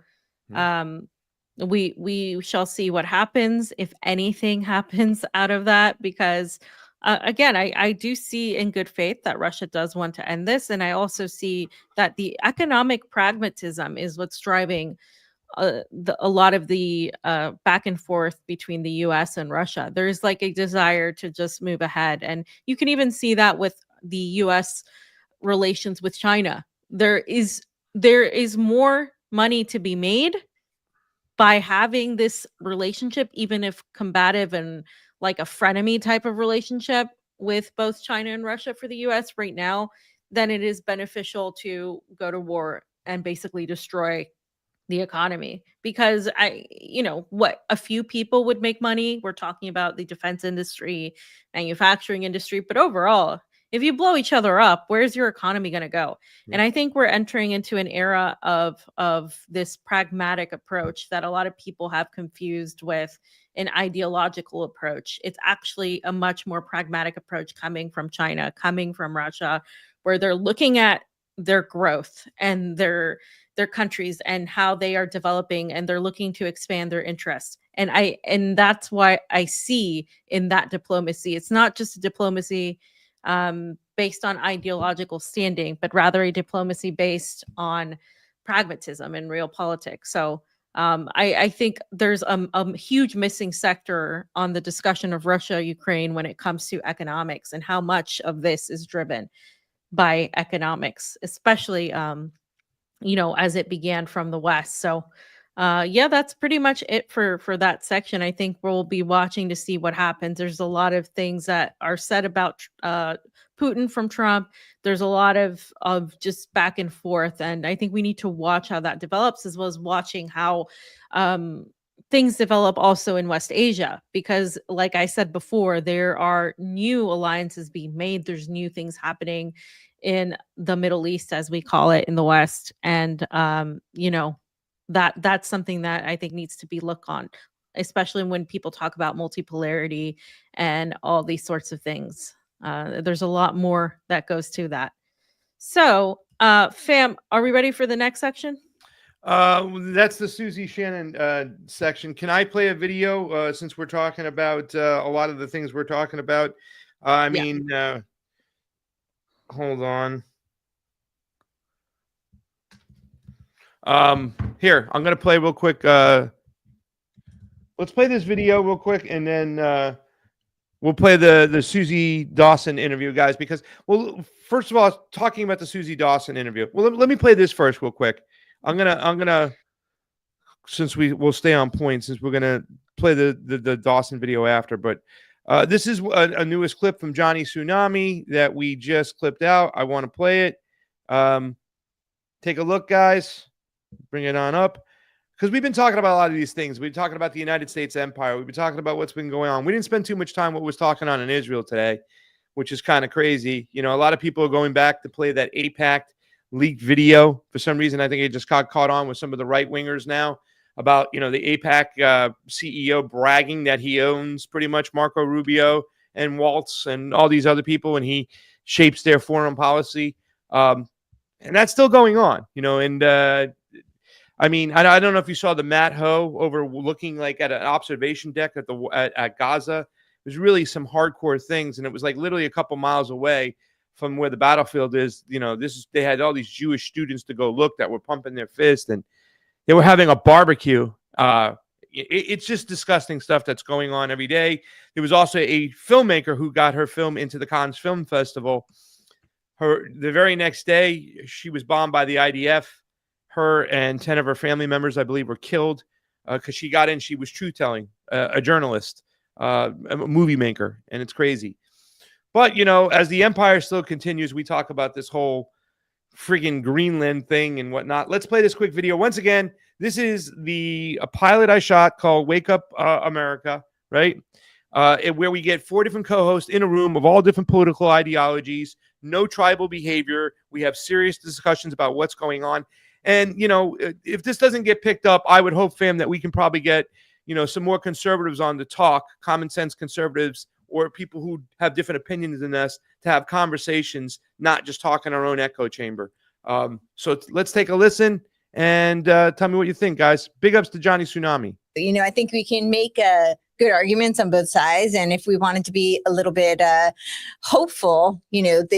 we shall see what happens, if anything happens out of that, because again, I do see in good faith that Russia does want to end this. And I also see that the economic pragmatism is what's driving a lot of the back and forth between the US and Russia. There's like a desire to just move ahead. And you can even see that with the US relations with China. There is more money to be made by having this relationship, even if combative and like a frenemy type of relationship with both China and Russia for the US right now, than it is beneficial to go to war and basically destroy the economy. Because a few people would make money. We're talking about the defense industry, manufacturing industry, but overall, if you blow each other up, where's your economy going to go? And I think we're entering into an era of this pragmatic approach that a lot of people have confused with an ideological approach. It's actually a much more pragmatic approach coming from China, coming from Russia, where they're looking at their growth and their countries and how they are developing, and they're looking to expand their interests. And that's why I see in that diplomacy, it's not just a diplomacy based on ideological standing, but rather a diplomacy based on pragmatism and real politics. So I think there's a huge missing sector on the discussion of Russia, Ukraine when it comes to economics, and how much of this is driven by economics, especially as it began from the West. So yeah, that's pretty much it for that section. I think we'll be watching to see what happens. There's a lot of things that are said about Putin from Trump. There's a lot of just back and forth, and I think we need to watch how that develops, as well as watching how things develop also in West Asia, because like I said before, there are new alliances being made. There's new things happening in the Middle East, as we call it in the West. And, that's something that I think needs to be looked on, especially when people talk about multipolarity and all these sorts of things. There's a lot more that goes to that. So, fam, are we ready for the next section? That's the Susie Shannon section. Can I play a video since we're talking about a lot of the things we're talking about? Hold on. Here, I'm going to play real quick. Let's play this video real quick, and then we'll play the Susie Dawson interview, guys, because, well, first of all, talking about the Susie Dawson interview. Well, let me play this first real quick. I'm gonna since we'll stay on point, since we're gonna play the Dawson video after, but this is a newest clip from Johnny Tsunami that we just clipped out. I want to play it. Take a look, guys. Bring it on up, because we've been talking about a lot of these things. We've been talking about the United States empire. We've been talking about what's been going on. We didn't spend too much time what was talking on in Israel today, which is kind of crazy. A lot of people are going back to play that AIPAC leaked video. For some reason, I think it just got caught on with some of the right wingers now about, the AIPAC CEO bragging that he owns pretty much Marco Rubio and Waltz and all these other people, and he shapes their foreign policy. And that's still going on, and I mean, I don't know if you saw the Matt Ho overlooking like at an observation deck at Gaza. There's really some hardcore things, and it was like literally a couple miles away from where the battlefield is. They had all these Jewish students to go look that were pumping their fist, and they were having a barbecue. It's just disgusting stuff that's going on every day. There was also a filmmaker who got her film into the Cannes Film Festival. The very next day, she was bombed by the IDF. Her and 10 of her family members, I believe, were killed because she got in. She was truth-telling, a journalist, a movie maker, and it's crazy. But, as the empire still continues, we talk about this whole friggin' Greenland thing and whatnot. Let's play this quick video. Once again, this is a pilot I shot called Wake Up America, right? Where we get 4 different co-hosts in a room of all different political ideologies, no tribal behavior. We have serious discussions about what's going on. And, if this doesn't get picked up, I would hope, fam, that we can probably get, some more conservatives on to talk, common sense conservatives, or people who have different opinions than us, to have conversations, not just talk in our own echo chamber. So let's take a listen and tell me what you think, guys. Big ups to Johnny Tsunami. I think we can make good arguments on both sides. And if we wanted to be a little bit hopeful,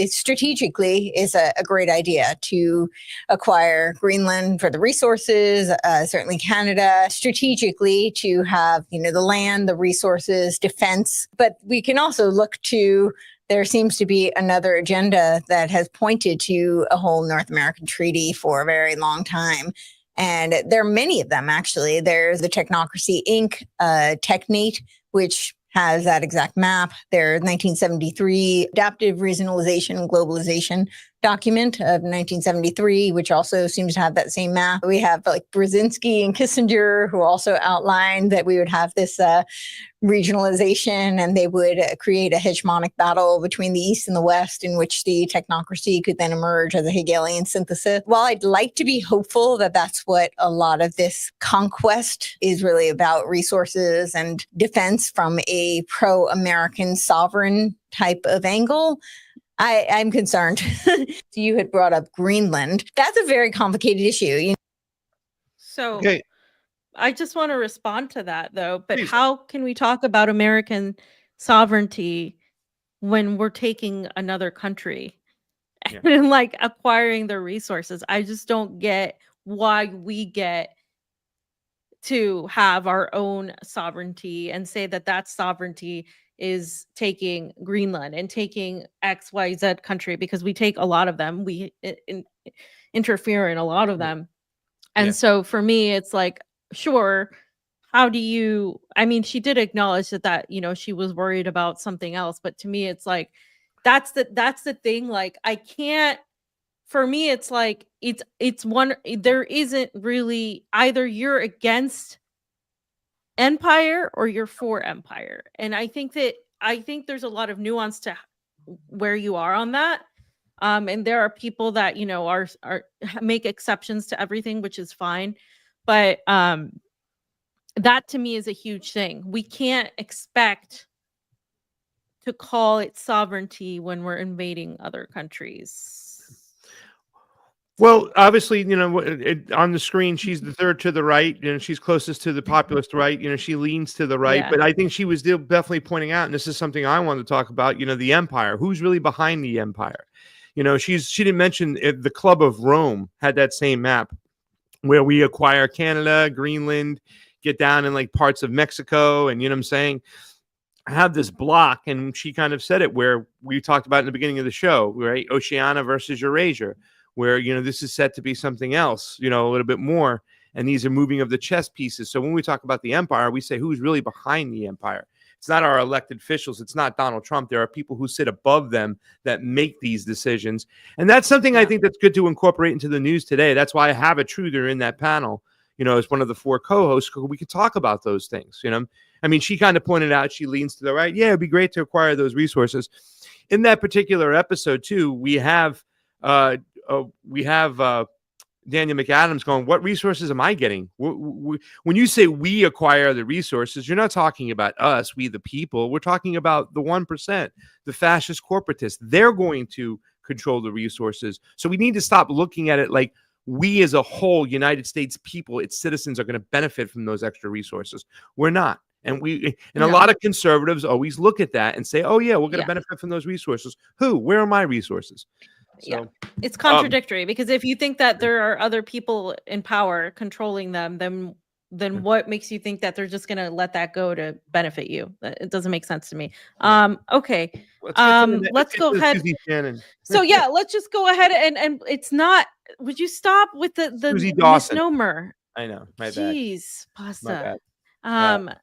strategically is a great idea to acquire Greenland for the resources, certainly Canada, strategically to have, the land, the resources, defense. But we can also look to, there seems to be another agenda that has pointed to a whole North American treaty for a very long time. And there are many of them, actually. There's the Technocracy Inc., TechNate, which has that exact map. There's 1973 Adaptive Regionalization and Globalization document of 1973, which also seems to have that same map. We have like Brzezinski and Kissinger, who also outlined that we would have this regionalization, and they would create a hegemonic battle between the East and the West, in which the technocracy could then emerge as a Hegelian synthesis. While I'd like to be hopeful that that's what a lot of this conquest is really about, resources and defense from a pro-American sovereign type of angle, I'm concerned. You had brought up Greenland. That's a very complicated issue. So Okay. I just want to respond to that, though. But Please. how can we talk about American sovereignty when we're taking another country Yeah. and like acquiring their resources? I just don't get why we get to have our own sovereignty and say that that sovereignty is taking Greenland and taking XYZ country, because we take a lot of them. We interfere in a lot of them. And Yeah. so for me, it's like, sure, how do you, I mean, she did acknowledge that, you know, she was worried about something else. But to me, it's like, that's the thing. Like, I can't, for me, it's like, it's one, there isn't really, either you're against empire or you're for empire. And I think there's a lot of nuance to where you are on that. And there are people that, you know, are make exceptions to everything, which is fine. But that to me is a huge thing. We can't expect to call it sovereignty when we're invading other countries. Well, obviously, you know, on the screen, she's the third to the right. You know, she's closest to the populist right. You know, she leans to the right. Yeah. But I think she was definitely pointing out, and this is something I want to talk about, you know, the empire. Who's really behind the empire? You know, she didn't mention the Club of Rome had that same map where we acquire Canada, Greenland, get down in like parts of Mexico. And, you know what I'm saying? I have this block, and she kind of said it where we talked about in the beginning of the show, right? Oceania versus Eurasia, where, you know, this is set to be something else, you know, a little bit more. And these are moving of the chess pieces. So when we talk about the empire, we say who's really behind the empire. It's not our elected officials. It's not Donald Trump. There are people who sit above them that make these decisions. And that's something I think that's good to incorporate into the news today. That's why I have a truther in that panel, you know, as one of the 4 co-hosts, because we could talk about those things, you know. I mean, she kind of pointed out, she leans to the right. Yeah, it'd be great to acquire those resources. In that particular episode, too, we have Daniel McAdams going, what resources am I getting? When you say we acquire the resources, you're not talking about us, we the people. We're talking about the 1%, the fascist corporatists. They're going to control the resources. So we need to stop looking at it like we as a whole, United States people, its citizens are going to benefit from those extra resources. We're not. And a lot of conservatives always look at that and say, oh, yeah, we're going to benefit from those resources. Who? Where are my resources? So, it's contradictory, because if you think that there are other people in power controlling them, then what makes you think that they're just going to let that go to benefit you? It doesn't make sense to me. Okay. Let's go ahead. So yeah, let's just go ahead and it's not, would you stop with the Susie Dawson. misnomer? I know. My bad. Jeez, pasta. My bad.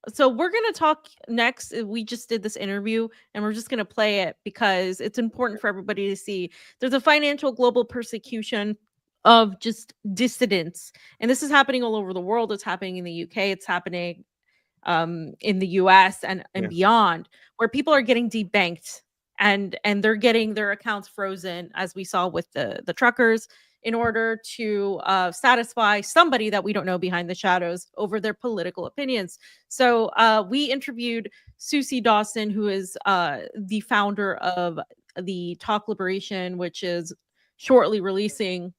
So we're going to talk next. We just did this interview and we're just going to play it because it's important for everybody to see. There's a financial global persecution of just dissidents. And this is happening all over the world. It's happening in the UK. It's happening in the US and beyond, where people are getting debanked and they're getting their accounts frozen, as we saw with the truckers, in order to satisfy somebody that we don't know behind the shadows over their political opinions. So we interviewed Susie Dawson, who is the founder of the Talk Liberation, which is shortly releasing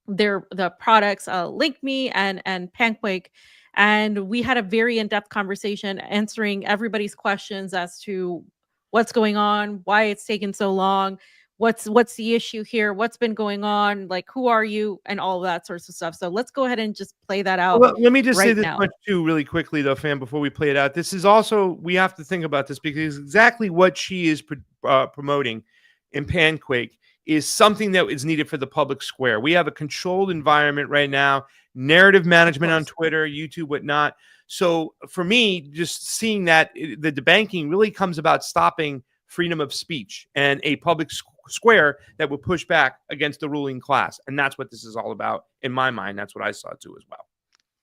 the products Link Me and Panquake. And we had a very in-depth conversation answering everybody's questions as to what's going on, why it's taken so long, what's the issue here, what's been going on, like who are you, and all of that sorts of stuff. So let's go ahead and just play that out. Well, let me just say this now. much too really quickly though, fam, before we play it out. This is also, we have to think about this, because exactly what she is promoting in Panquake is something that is needed for the public square. We have a controlled environment right now, narrative management on Twitter, YouTube, whatnot. So for me, just seeing that the debanking really comes about stopping freedom of speech and a public square that will push back against the ruling class. And that's what this is all about. In my mind, that's what I saw too as well.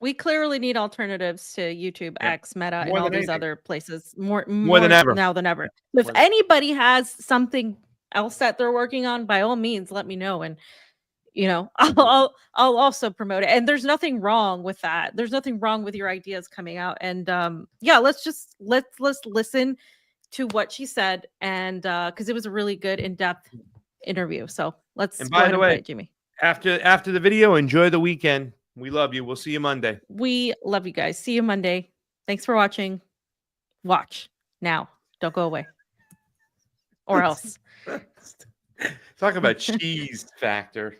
We clearly need alternatives to YouTube, X, Meta, and all these other places more than ever now than ever. If anybody has something else that they're working on, by all means, let me know. And, you know, I'll also promote it. And there's nothing wrong with that. There's nothing wrong with your ideas coming out. And yeah, let's listen to what she said, and because it was a really good in-depth interview. So let's And go by ahead the and way, play it, Jimmy. after the video, enjoy the weekend. We love you. We'll see you Monday. We love you guys. See you Monday. Thanks for watching. Watch now. Don't go away. Or else. Talk about cheese factor.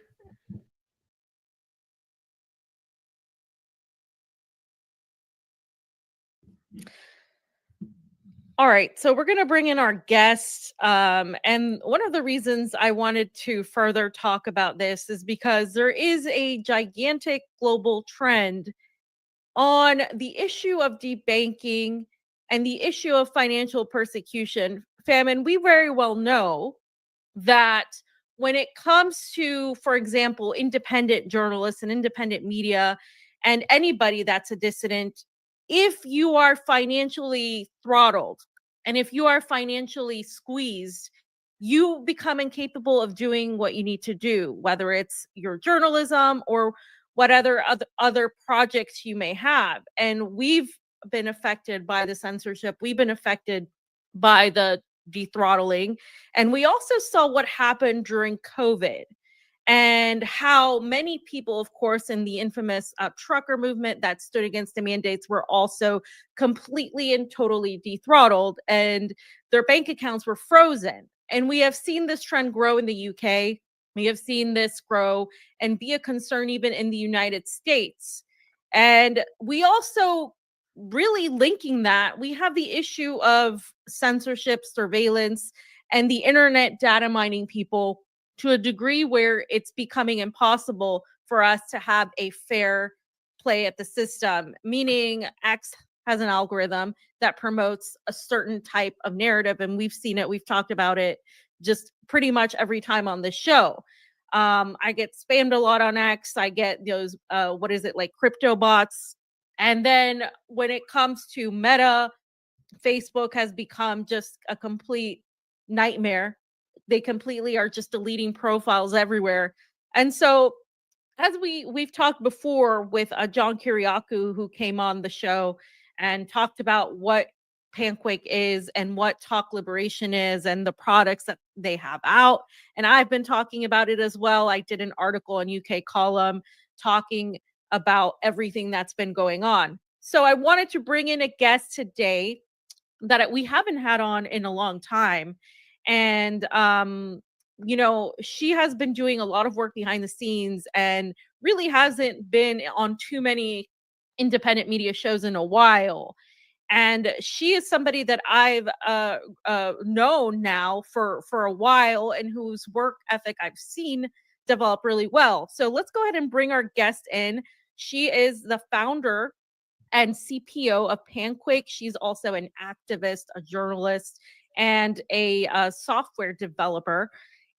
All right, so we're going to bring in our guest. And one of the reasons I wanted to further talk about this is because there is a gigantic global trend on the issue of debanking and the issue of financial persecution. Fam, and we very well know that when it comes to, for example, independent journalists and independent media and anybody that's a dissident, if you are financially throttled and if you are financially squeezed, you become incapable of doing what you need to do, whether it's your journalism or what other projects you may have. And we've been affected by the censorship. We've been affected by the dethrottling. And we also saw what happened during COVID and how many people, of course, in the infamous trucker movement that stood against the mandates were also completely and totally dethrottled, and their bank accounts were frozen. And we have seen this trend grow in the UK. We have seen this grow and be a concern even in the United States. And we also really linking that, we have the issue of censorship, surveillance, and the internet data mining people to a degree where it's becoming impossible for us to have a fair play at the system, meaning X has an algorithm that promotes a certain type of narrative. And we've seen it. We've talked about it just pretty much every time on this show. I get spammed a lot on X. I get those, what is it, like crypto bots. And then when it comes to Meta, Facebook has become just a complete nightmare. They completely are just deleting profiles everywhere. And so, as we've talked before with John Kiriakou, who came on the show and talked about what Panquake is and what Talk Liberation is and the products that they have out. And I've been talking about it as well. I did an article on UK Column talking about everything that's been going on. So I wanted to bring in a guest today that we haven't had on in a long time. And you know, she has been doing a lot of work behind the scenes and really hasn't been on too many independent media shows in a while. And she is somebody that I've known now for a while and whose work ethic I've seen develop really well. So let's go ahead and bring our guest in. She is the founder and CPO of Panquake. She's also an activist, a journalist, and a software developer,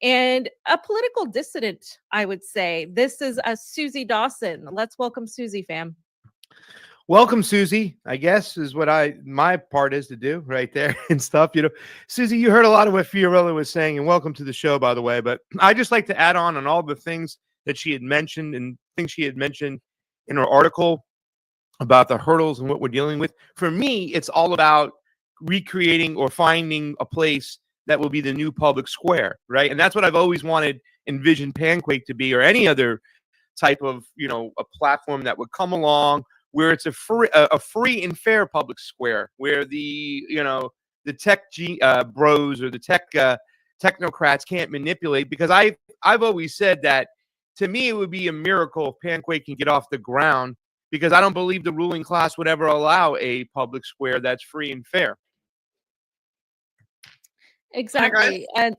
and a political dissident, I would say. This is Susie Dawson. Let's welcome Susie, fam. Welcome, Susie, I guess is what my part is to do right there and stuff. You know, Susie, you heard a lot of what Fiorella was saying, and welcome to the show, by the way. But I just like to add on all the things that she had mentioned and things she had mentioned in her article about the hurdles and what we're dealing with. For me, it's all about recreating or finding a place that will be the new public square, right? And that's what I've always envisioned Panquake to be, or any other type of, you know, a platform that would come along where it's a free and fair public square, where the, you know, the tech bros or the tech technocrats can't manipulate. Because I've always said that, to me, it would be a miracle if Panquake can get off the ground, because I don't believe the ruling class would ever allow a public square that's free and fair. Exactly. And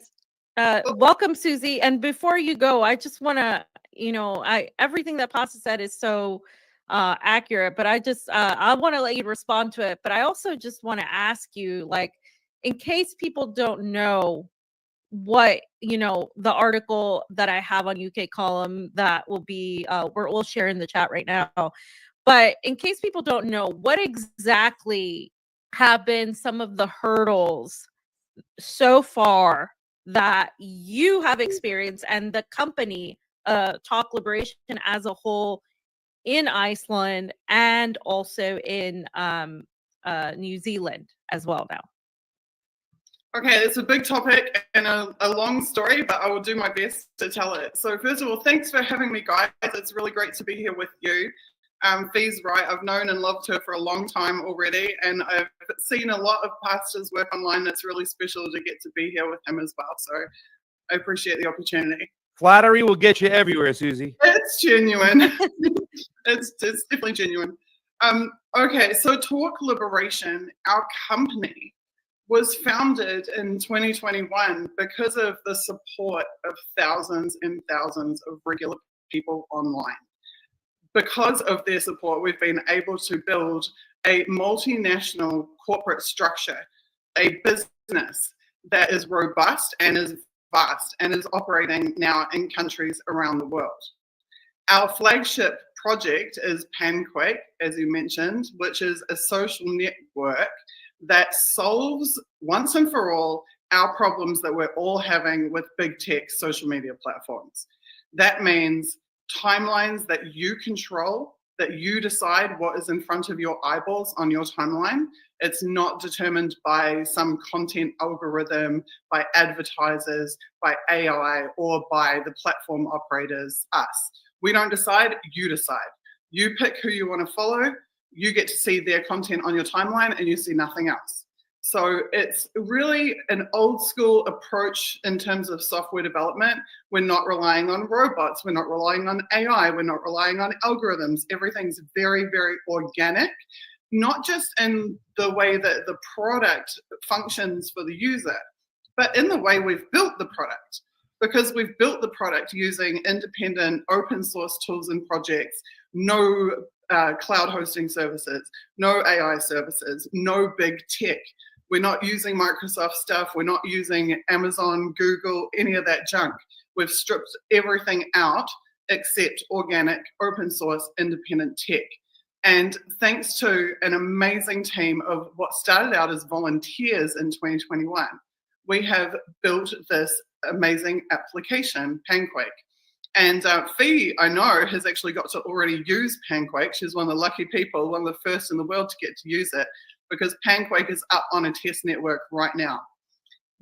welcome, Susie. And before you go, I just want to, you know, everything that Pasta said is so accurate, but I want to let you respond to it. But I also just want to ask you, like, in case people don't know what, you know, the article that I have on UK Column that will be we'll share in the chat right now. But in case people don't know, what exactly have been some of the hurdles so far that you have experienced and the company Talk Liberation as a whole in Iceland and also in New Zealand as well now? Okay, it's a big topic and a long story, but I will do my best to tell it. So first of all, thanks for having me, guys. It's really great to be here with you. Fee's right. I've known and loved her for a long time already, and I've seen a lot of pastors work online. It's really special to get to be here with him as well. So I appreciate the opportunity. Flattery will get you everywhere, Susie. It's genuine. it's definitely genuine. Okay, so Talk Liberation, our company, was founded in 2021 because of the support of thousands and thousands of regular people online. Because of their support, we've been able to build a multinational corporate structure, a business that is robust and is vast and is operating now in countries around the world. Our flagship project is Panquake, as you mentioned, which is a social network that solves once and for all our problems that we're all having with big tech social media platforms. That means timelines that you control, that you decide what is in front of your eyeballs on your timeline. It's not determined by some content algorithm, by advertisers, by AI, or by the platform operators, us. We don't decide, you decide. You pick who you want to follow, you get to see their content on your timeline, and you see nothing else. So it's really an old school approach in terms of software development. We're not relying on robots, we're not relying on AI, we're not relying on algorithms. Everything's very, very organic, not just in the way that the product functions for the user, but in the way we've built the product. Because we've built the product using independent open source tools and projects, no cloud hosting services, no AI services, no big tech. We're not using Microsoft stuff. We're not using Amazon, Google, any of that junk. We've stripped everything out except organic, open source, independent tech. And thanks to an amazing team of what started out as volunteers in 2021, we have built this amazing application, Panquake. And Fi, I know, has actually got to already use Panquake. She's one of the lucky people, one of the first in the world to get to use it, because Panquake is up on a test network right now.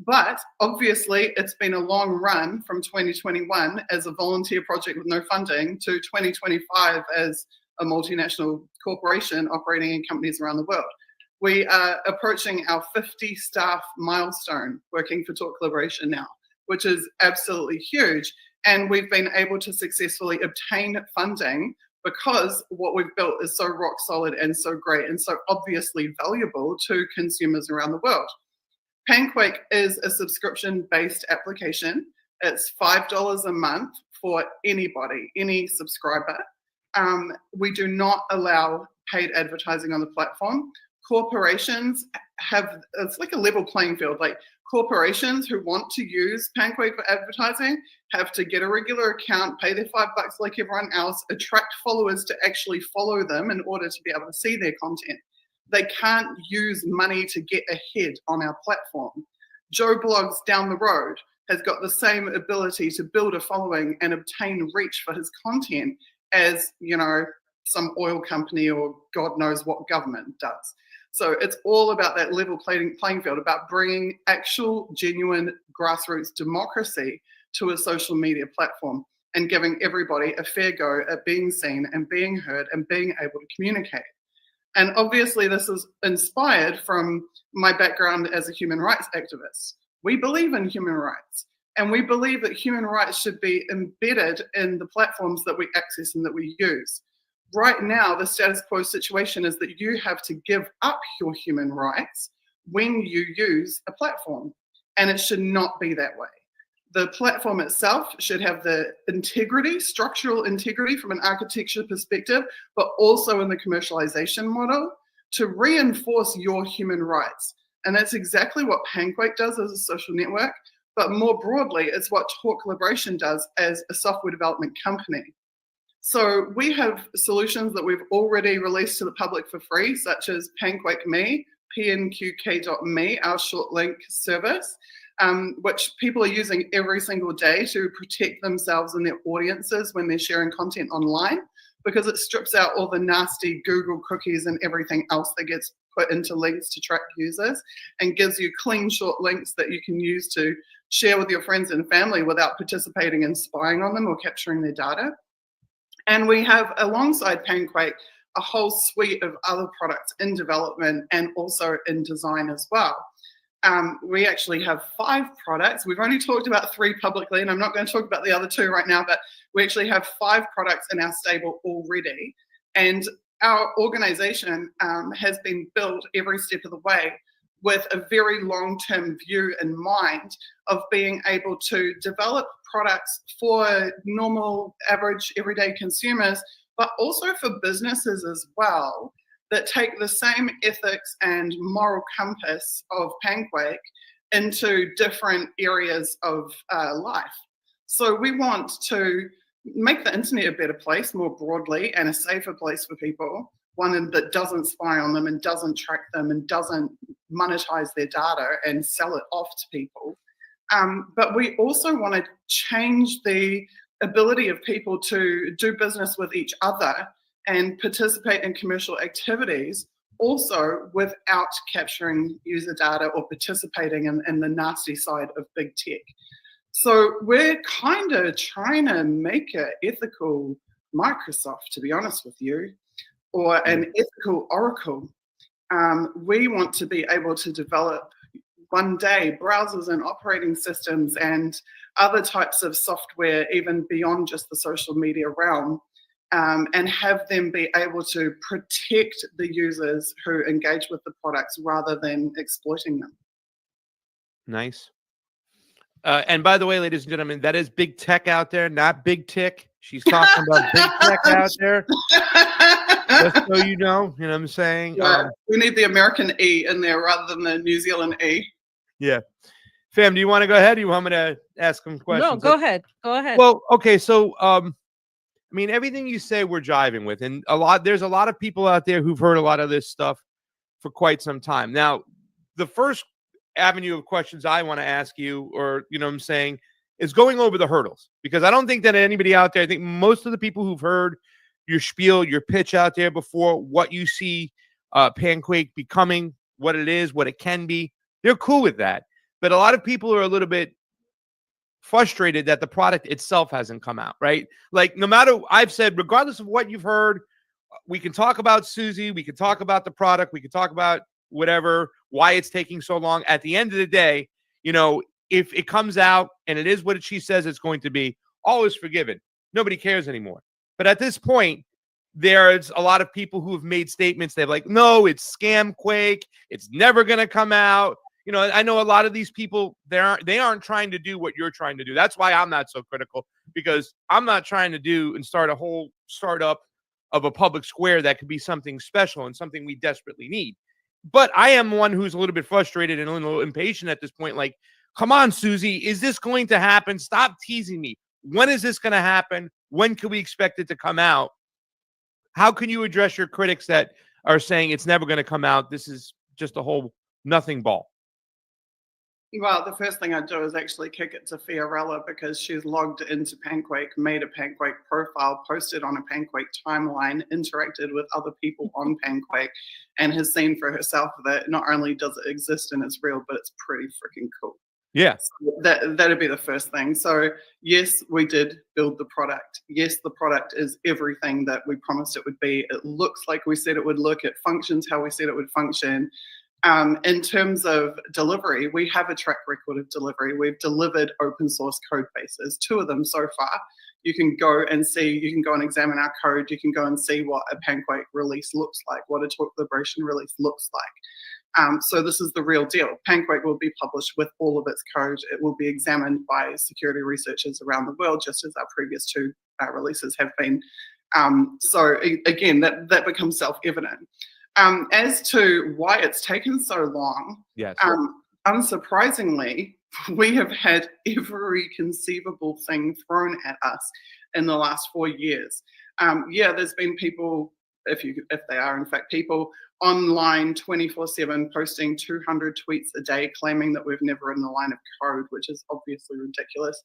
But obviously, it's been a long run from 2021 as a volunteer project with no funding to 2025 as a multinational corporation operating in companies around the world. We are approaching our 50 staff milestone working for Talk Liberation now, which is absolutely huge. And we've been able to successfully obtain funding because what we've built is so rock solid and so great and so obviously valuable to consumers around the world. Panquake is a subscription-based application. It's $5 a month for anybody, any subscriber. We do not allow paid advertising on the platform. Corporations have, it's like a level playing field. Like corporations who want to use Panquake for advertising have to get a regular account, pay their $5 like everyone else, attract followers to actually follow them in order to be able to see their content. They can't use money to get ahead on our platform. Joe Blogs down the road has got the same ability to build a following and obtain reach for his content as, you know, some oil company or God knows what government does. So it's all about that level playing field, about bringing actual, genuine grassroots democracy to a social media platform and giving everybody a fair go at being seen and being heard and being able to communicate. And obviously this is inspired from my background as a human rights activist. We believe in human rights, and we believe that human rights should be embedded in the platforms that we access and that we use. Right now, the status quo situation is that you have to give up your human rights when you use a platform, and it should not be that way. The platform itself should have the integrity, structural integrity from an architecture perspective, but also in the commercialization model to reinforce your human rights. And that's exactly what Panquake does as a social network, but more broadly, it's what Talk Liberation does as a software development company. So we have solutions that we've already released to the public for free, such as PanquakeMe, pnqk.me, our short link service, which people are using every single day to protect themselves and their audiences when they're sharing content online. because it strips out all the nasty Google cookies and everything else that gets put into links to track users and gives you clean, short links that you can use to share with your friends and family without participating in spying on them or capturing their data. And we have, alongside Panquake, a whole suite of other products in development and also in design as well. We actually have 5 products. We've only talked about 3 publicly, and I'm not going to talk about the other 2 right now, but we actually have 5 products in our stable already. And our organization has been built every step of the way with a very long-term view in mind of being able to develop products for normal, average, everyday consumers, but also for businesses as well, that take the same ethics and moral compass of Panquake into different areas of life. So we want to make the internet a better place more broadly and a safer place for people, one that doesn't spy on them and doesn't track them and doesn't monetize their data and sell it off to people. But we also want to change the ability of people to do business with each other and participate in commercial activities also without capturing user data or participating in the nasty side of big tech. So we're kind of trying to make an ethical Microsoft, to be honest with you, or an ethical Oracle. We want to be able to develop one day browsers and operating systems and other types of software, even beyond just the social media realm, and have them be able to protect the users who engage with the products rather than exploiting them. Nice. And by the way, ladies and gentlemen, that is big tech out there, not big tick. She's talking about big tech out there. Just so you know what I'm saying? Yeah, we need the American E in there rather than the New Zealand E. Yeah. Fam, do you want to go ahead? Or you want me to ask some questions? No, go ahead. Go ahead. Well, okay, so I mean, everything you say we're jiving with, and there's a lot of people out there who've heard a lot of this stuff for quite some time. Now, the first avenue of questions I want to ask you, or what I'm saying, is going over the hurdles, because I don't think that anybody out there, I think most of the people who've heard your spiel, your pitch out there before, what you see Panquake becoming, what it is, what it can be, they're cool with that. But a lot of people are a little bit frustrated that the product itself hasn't come out, right? Like, no matter, I've said, regardless of what you've heard, we can talk about Susie, we can talk about the product, we can talk about whatever, why it's taking so long. At the end of the day, if it comes out and it is what she says it's going to be, all is forgiven. Nobody cares anymore. But at this point, there's a lot of people who have made statements. They're like, no, it's Scamquake. It's never going to come out. I know a lot of these people, they aren't trying to do what you're trying to do. That's why I'm not so critical, because I'm not trying to do and start a whole startup of a public square that could be something special and something we desperately need. But I am one who's a little bit frustrated and a little impatient at this point. Like, come on, Susie, is this going to happen? Stop teasing me. When is this going to happen? When can we expect it to come out? How can you address your critics that are saying it's never going to come out? This is just a whole nothing ball. Well, the first thing I'd do is actually kick it to Fiorella, because she's logged into Panquake, made a Panquake profile, posted on a Panquake timeline, interacted with other people on Panquake, and has seen for herself that not only does it exist and it's real, but it's pretty freaking cool. Yeah. So that'd be the first thing. So yes, we did build the product. Yes, the product is everything that we promised it would be. It looks like we said it would look. It functions how we said it would function. In terms of delivery, we have a track record of delivery. We've delivered open source code bases, 2 of them so far. You can go and see, you can go and examine our code. You can go and see what a Panquake release looks like, what a Talk Liberation release looks like. So this is the real deal. Panquake will be published with all of its code. It will be examined by security researchers around the world, just as our previous 2 releases have been. So again, that becomes self-evident. As to why it's taken so long, yes. Unsurprisingly, we have had every conceivable thing thrown at us in the last 4 years. Yeah, there's been people, if they are in fact people, online 24/7, posting 200 tweets a day, claiming that we've never written a line of code, which is obviously ridiculous.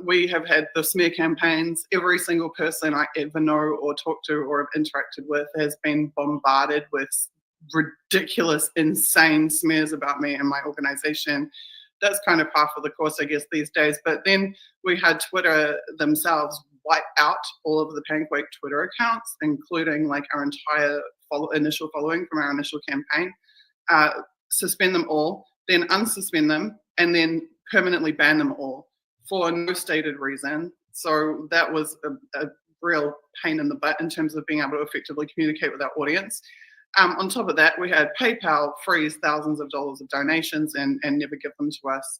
We have had the smear campaigns. Every single person I ever know or talk to or have interacted with has been bombarded with ridiculous, insane smears about me and my organization. That's kind of par for the course, I guess, these days. But then we had Twitter themselves wipe out all of the Panquake Twitter accounts, including like our entire initial following from our initial campaign, suspend them all, then unsuspend them, and then permanently ban them all for no stated reason. So that was a real pain in the butt in terms of being able to effectively communicate with our audience. On top of that, we had PayPal freeze thousands of dollars of donations and never give them to us.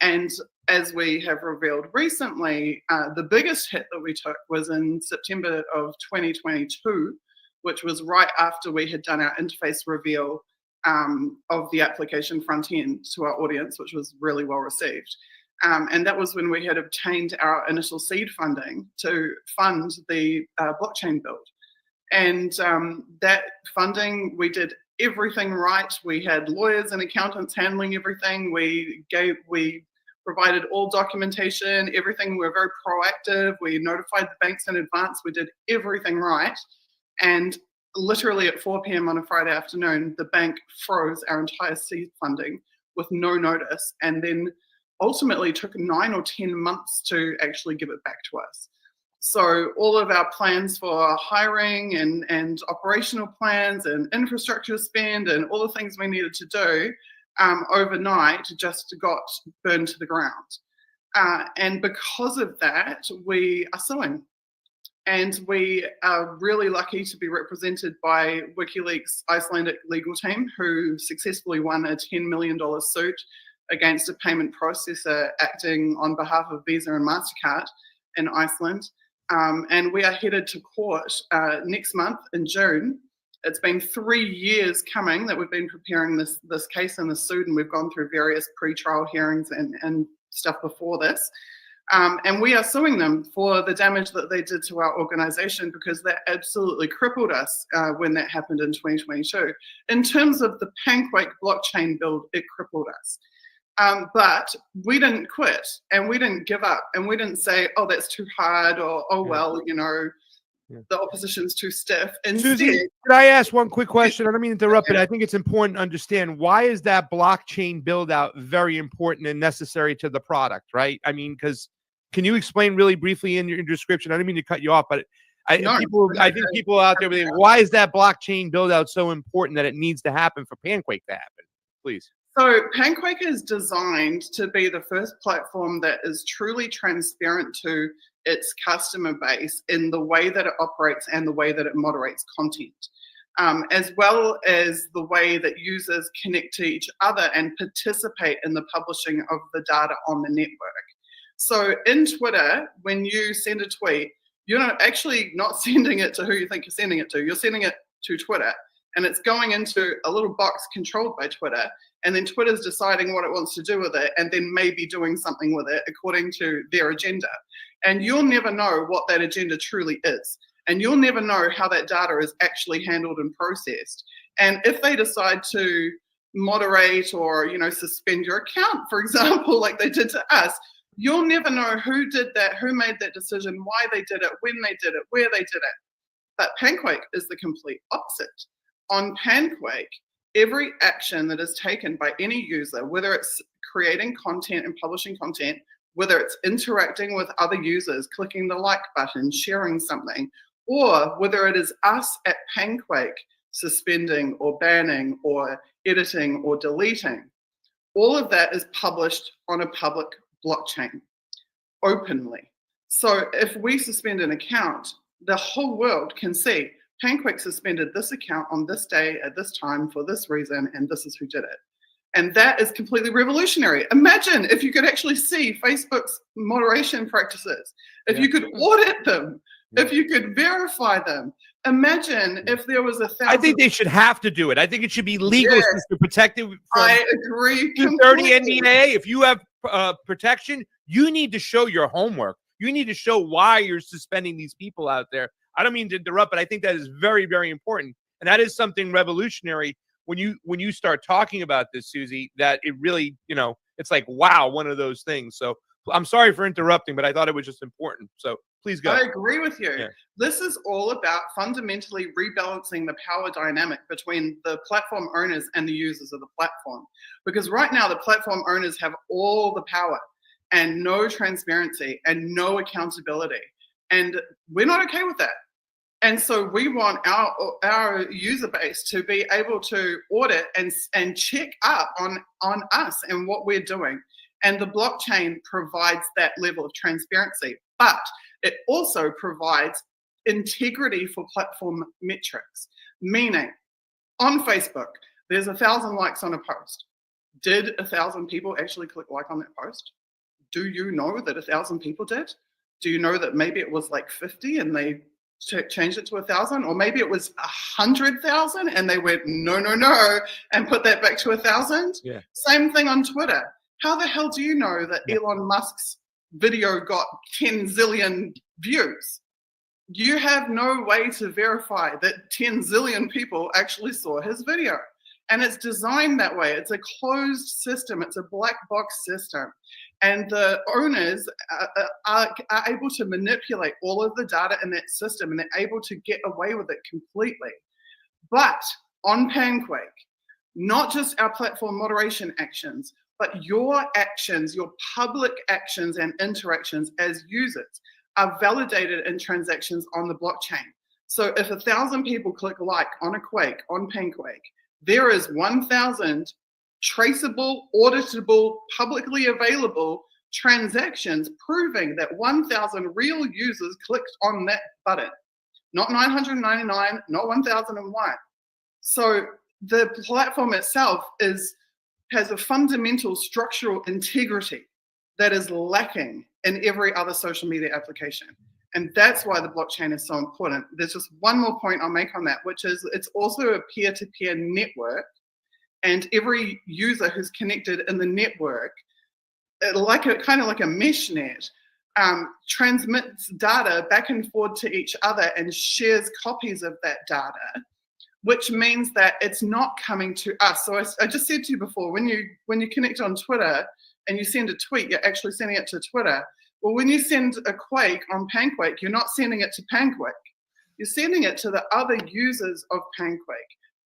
And as we have revealed recently, the biggest hit that we took was in September of 2022, which was right after we had done our interface reveal of the application front end to our audience, which was really well received. And that was when we had obtained our initial seed funding to fund the blockchain build. And that funding, we did everything right. We had lawyers and accountants handling everything. We provided all documentation, everything. We were very proactive. We notified the banks in advance. We did everything right. And literally at 4 p.m. on a Friday afternoon, the bank froze our entire seed funding with no notice, and then ultimately took 9 or 10 months to actually give it back to us. So all of our plans for hiring and operational plans and infrastructure spend and all the things we needed to do overnight just got burned to the ground. And because of that, we are suing. And we are really lucky to be represented by WikiLeaks' Icelandic legal team, who successfully won a $10 million suit against a payment processor acting on behalf of Visa and MasterCard in Iceland. And we are headed to court next month in June. It's been 3 years coming that we've been preparing this case and the suit, and we've gone through various pre-trial hearings and stuff before this. And we are suing them for the damage that they did to our organization, because that absolutely crippled us when that happened in 2022. In terms of the Panquake blockchain build, it crippled us. But we didn't quit, and we didn't give up, and we didn't say, oh, that's too hard, or, oh, well, you know, the opposition's too stiff. Instead, Susie, could I ask one quick question? I don't mean to interrupt, but I think it's important to understand, why is that blockchain build out very important and necessary to the product, right? I mean, because can you explain really briefly in your description? I don't mean to cut you off, but I think people out there think, why is that blockchain build out so important that it needs to happen for Panquake to happen? Please. So Panquake is designed to be the first platform that is truly transparent to its customer base in the way that it operates and the way that it moderates content, as well as the way that users connect to each other and participate in the publishing of the data on the network. So in Twitter, when you send a tweet, you're not sending it to who you think you're sending it to. You're sending it to Twitter, and it's going into a little box controlled by Twitter. And then Twitter's deciding what it wants to do with it, and then maybe doing something with it according to their agenda. And you'll never know what that agenda truly is. And you'll never know how that data is actually handled and processed. And if they decide to moderate or, you know, suspend your account, for example, like they did to us, you'll never know who did that, who made that decision, why they did it, when they did it, where they did it. But Panquake is the complete opposite. On Panquake, every action that is taken by any user, whether it's creating content and publishing content, whether it's interacting with other users, clicking the like button, sharing something, or whether it is us at Panquake suspending or banning or editing or deleting, all of that is published on a public blockchain openly. So if we suspend an account, the whole world can see Panquake suspended this account on this day at this time for this reason, and this is who did it. And that is completely revolutionary. Imagine if you could actually see Facebook's moderation practices, if you could audit them, if you could verify them. Imagine if there was 1,000. I think they should have to do it. I think it should be legal to protect it. I agree. 230 NDA. If you have protection, you need to show your homework. You need to show why you're suspending these people out there. I don't mean to interrupt, but I think that is very, very important. And that is something revolutionary when you start talking about this, Susie, that it really, it's like, wow, one of those things. So I'm sorry for interrupting, but I thought it was just important. So please go. I agree with you. Yeah. This is all about fundamentally rebalancing the power dynamic between the platform owners and the users of the platform. Because right now, the platform owners have all the power and no transparency and no accountability. And we're not okay with that. And so we want our user base to be able to audit and check up on us and what we're doing. And the blockchain provides that level of transparency, but it also provides integrity for platform metrics. Meaning, on Facebook, there's 1,000 likes on a post. Did 1,000 people actually click like on that post? Do you know that 1,000 people did? Do you know that maybe it was like 50 and they changed it to 1,000, or maybe it was 100,000 and they went no and put that back to 1,000? Yeah. Same thing on Twitter. How the hell do you know that Elon Musk's video got 10 zillion views? You have no way to verify that 10 zillion people actually saw his video. And it's designed that way. It's a closed system. It's a black box system. And the owners are able to manipulate all of the data in that system, and they're able to get away with it completely. But on Pancake, not just our platform moderation actions, but your actions, your public actions and interactions as users are validated in transactions on the blockchain. So if 1,000 people click like on a Quake, on Pancake, there is 1,000 traceable, auditable, publicly available transactions proving that 1,000 real users clicked on that button, not 999, not 1,001. So the platform itself has a fundamental structural integrity that is lacking in every other social media application. And that's why the blockchain is so important. There's just one more point I'll make on that, which is it's also a peer-to-peer network. And every user who's connected in the network, kind of like a mesh net, transmits data back and forth to each other and shares copies of that data, which means that it's not coming to us. So I just said to you before, when you connect on Twitter and you send a tweet, you're actually sending it to Twitter. Well, when you send a Quake on Pancake, you're not sending it to Pancake. You're sending it to the other users of Pancake,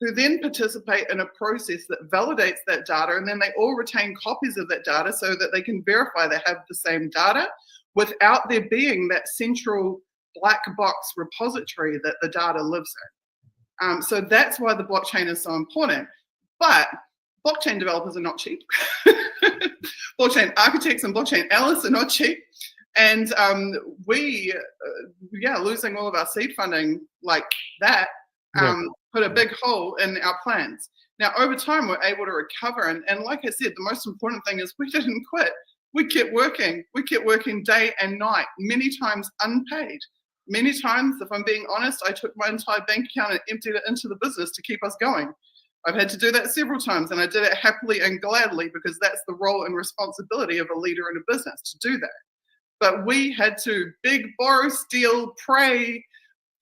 who then participate in a process that validates that data, and then they all retain copies of that data so that they can verify they have the same data without there being that central black box repository that the data lives in. So that's why the blockchain is so important. But blockchain developers are not cheap. Blockchain architects and blockchain analysts are not cheap. And losing all of our seed funding like that, put a big hole in our plans. Now, over time, we're able to recover. And like I said, the most important thing is we didn't quit. We kept working. We kept working day and night, many times unpaid. Many times, if I'm being honest, I took my entire bank account and emptied it into the business to keep us going. I've had to do that several times, and I did it happily and gladly because that's the role and responsibility of a leader in a business, to do that. But we had to borrow, steal, pray,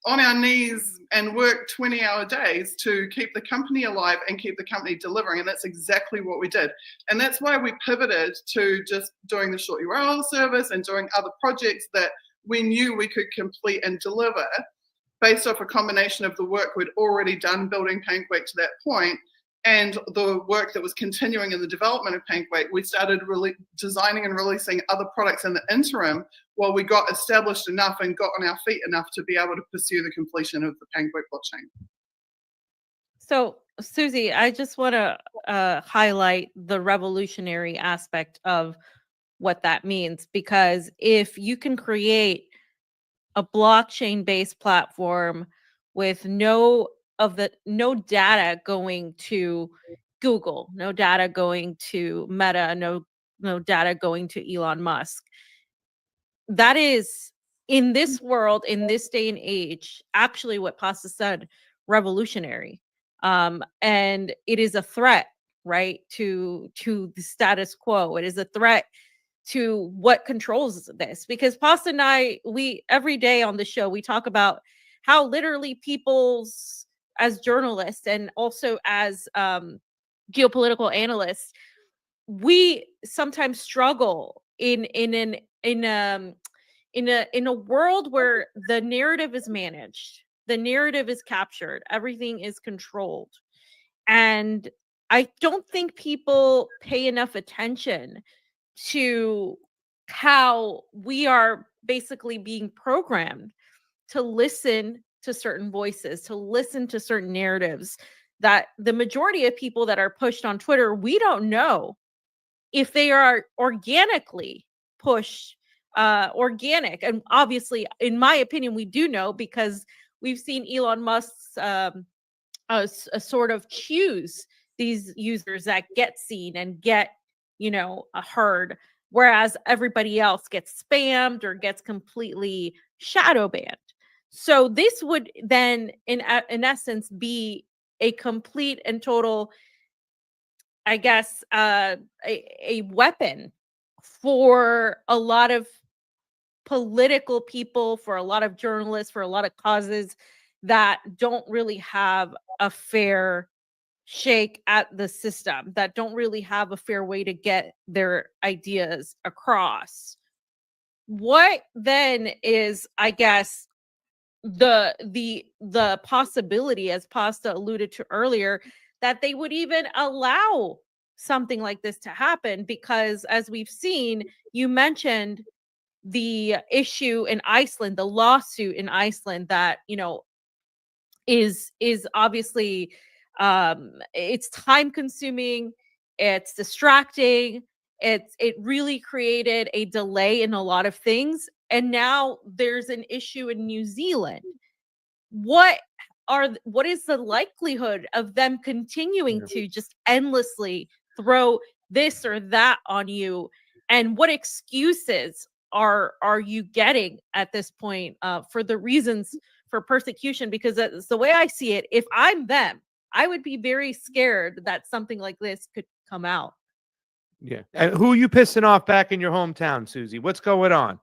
on our knees and work 20-hour days to keep the company alive and keep the company delivering. And that's exactly what we did. And that's why we pivoted to just doing the short URL service and doing other projects that we knew we could complete and deliver based off a combination of the work we'd already done building Pancake to that point and the work that was continuing in the development of Pancake. We started really designing and releasing other products in the interim while we got established enough and got on our feet enough to be able to pursue the completion of the Pancake blockchain. So, Susie, I just want to highlight the revolutionary aspect of what that means, because if you can create a blockchain-based platform with no data going to Google, no data going to Meta, no data going to Elon Musk, that is, in this world, in this day and age, actually what Pasta said, revolutionary. And it is a threat, right, to the status quo. It is a threat to what controls this, because Pasta and I, we every day on the show, we talk about how literally people's journalists and also as geopolitical analysts, we sometimes struggle in a world where the narrative is managed, the narrative is captured, everything is controlled. And I don't think people pay enough attention to how we are basically being programmed to listen to certain voices, to listen to certain narratives, that the majority of people that are pushed on Twitter, we don't know if they are organically pushed, organic. And obviously, in my opinion, we do know, because we've seen Elon Musk's sort of choose these users that get seen and get, heard, whereas everybody else gets spammed or gets completely shadow banned. So this would then, in essence, be a complete and total, I guess, a weapon for a lot of political people, for a lot of journalists, for a lot of causes that don't really have a fair shake at the system, that don't really have a fair way to get their ideas across. What then is, I guess, the possibility, as Pasta alluded to earlier, that they would even allow something like this to happen? Because as we've seen, you mentioned the issue in Iceland, the lawsuit in Iceland that, is obviously it's time consuming, it's distracting, it really created a delay in a lot of things. And now there's an issue in New Zealand. What is the likelihood of them continuing to just endlessly throw this or that on you? And what excuses are you getting at this point for the reasons for persecution? Because that's the way I see it. If I'm them, I would be very scared that something like this could come out. Yeah. And who are you pissing off back in your hometown, Susie? What's going on?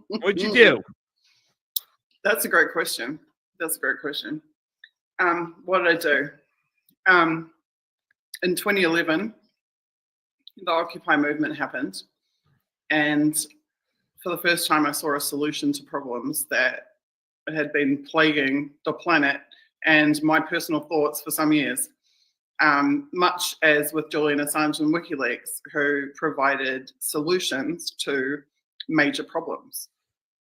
What'd you do? That's a great question. That's a great question. What did I do? In 2011, the Occupy movement happened. And for the first time, I saw a solution to problems that had been plaguing the planet and my personal thoughts for some years. Much as with Julian Assange and WikiLeaks, who provided solutions to major problems.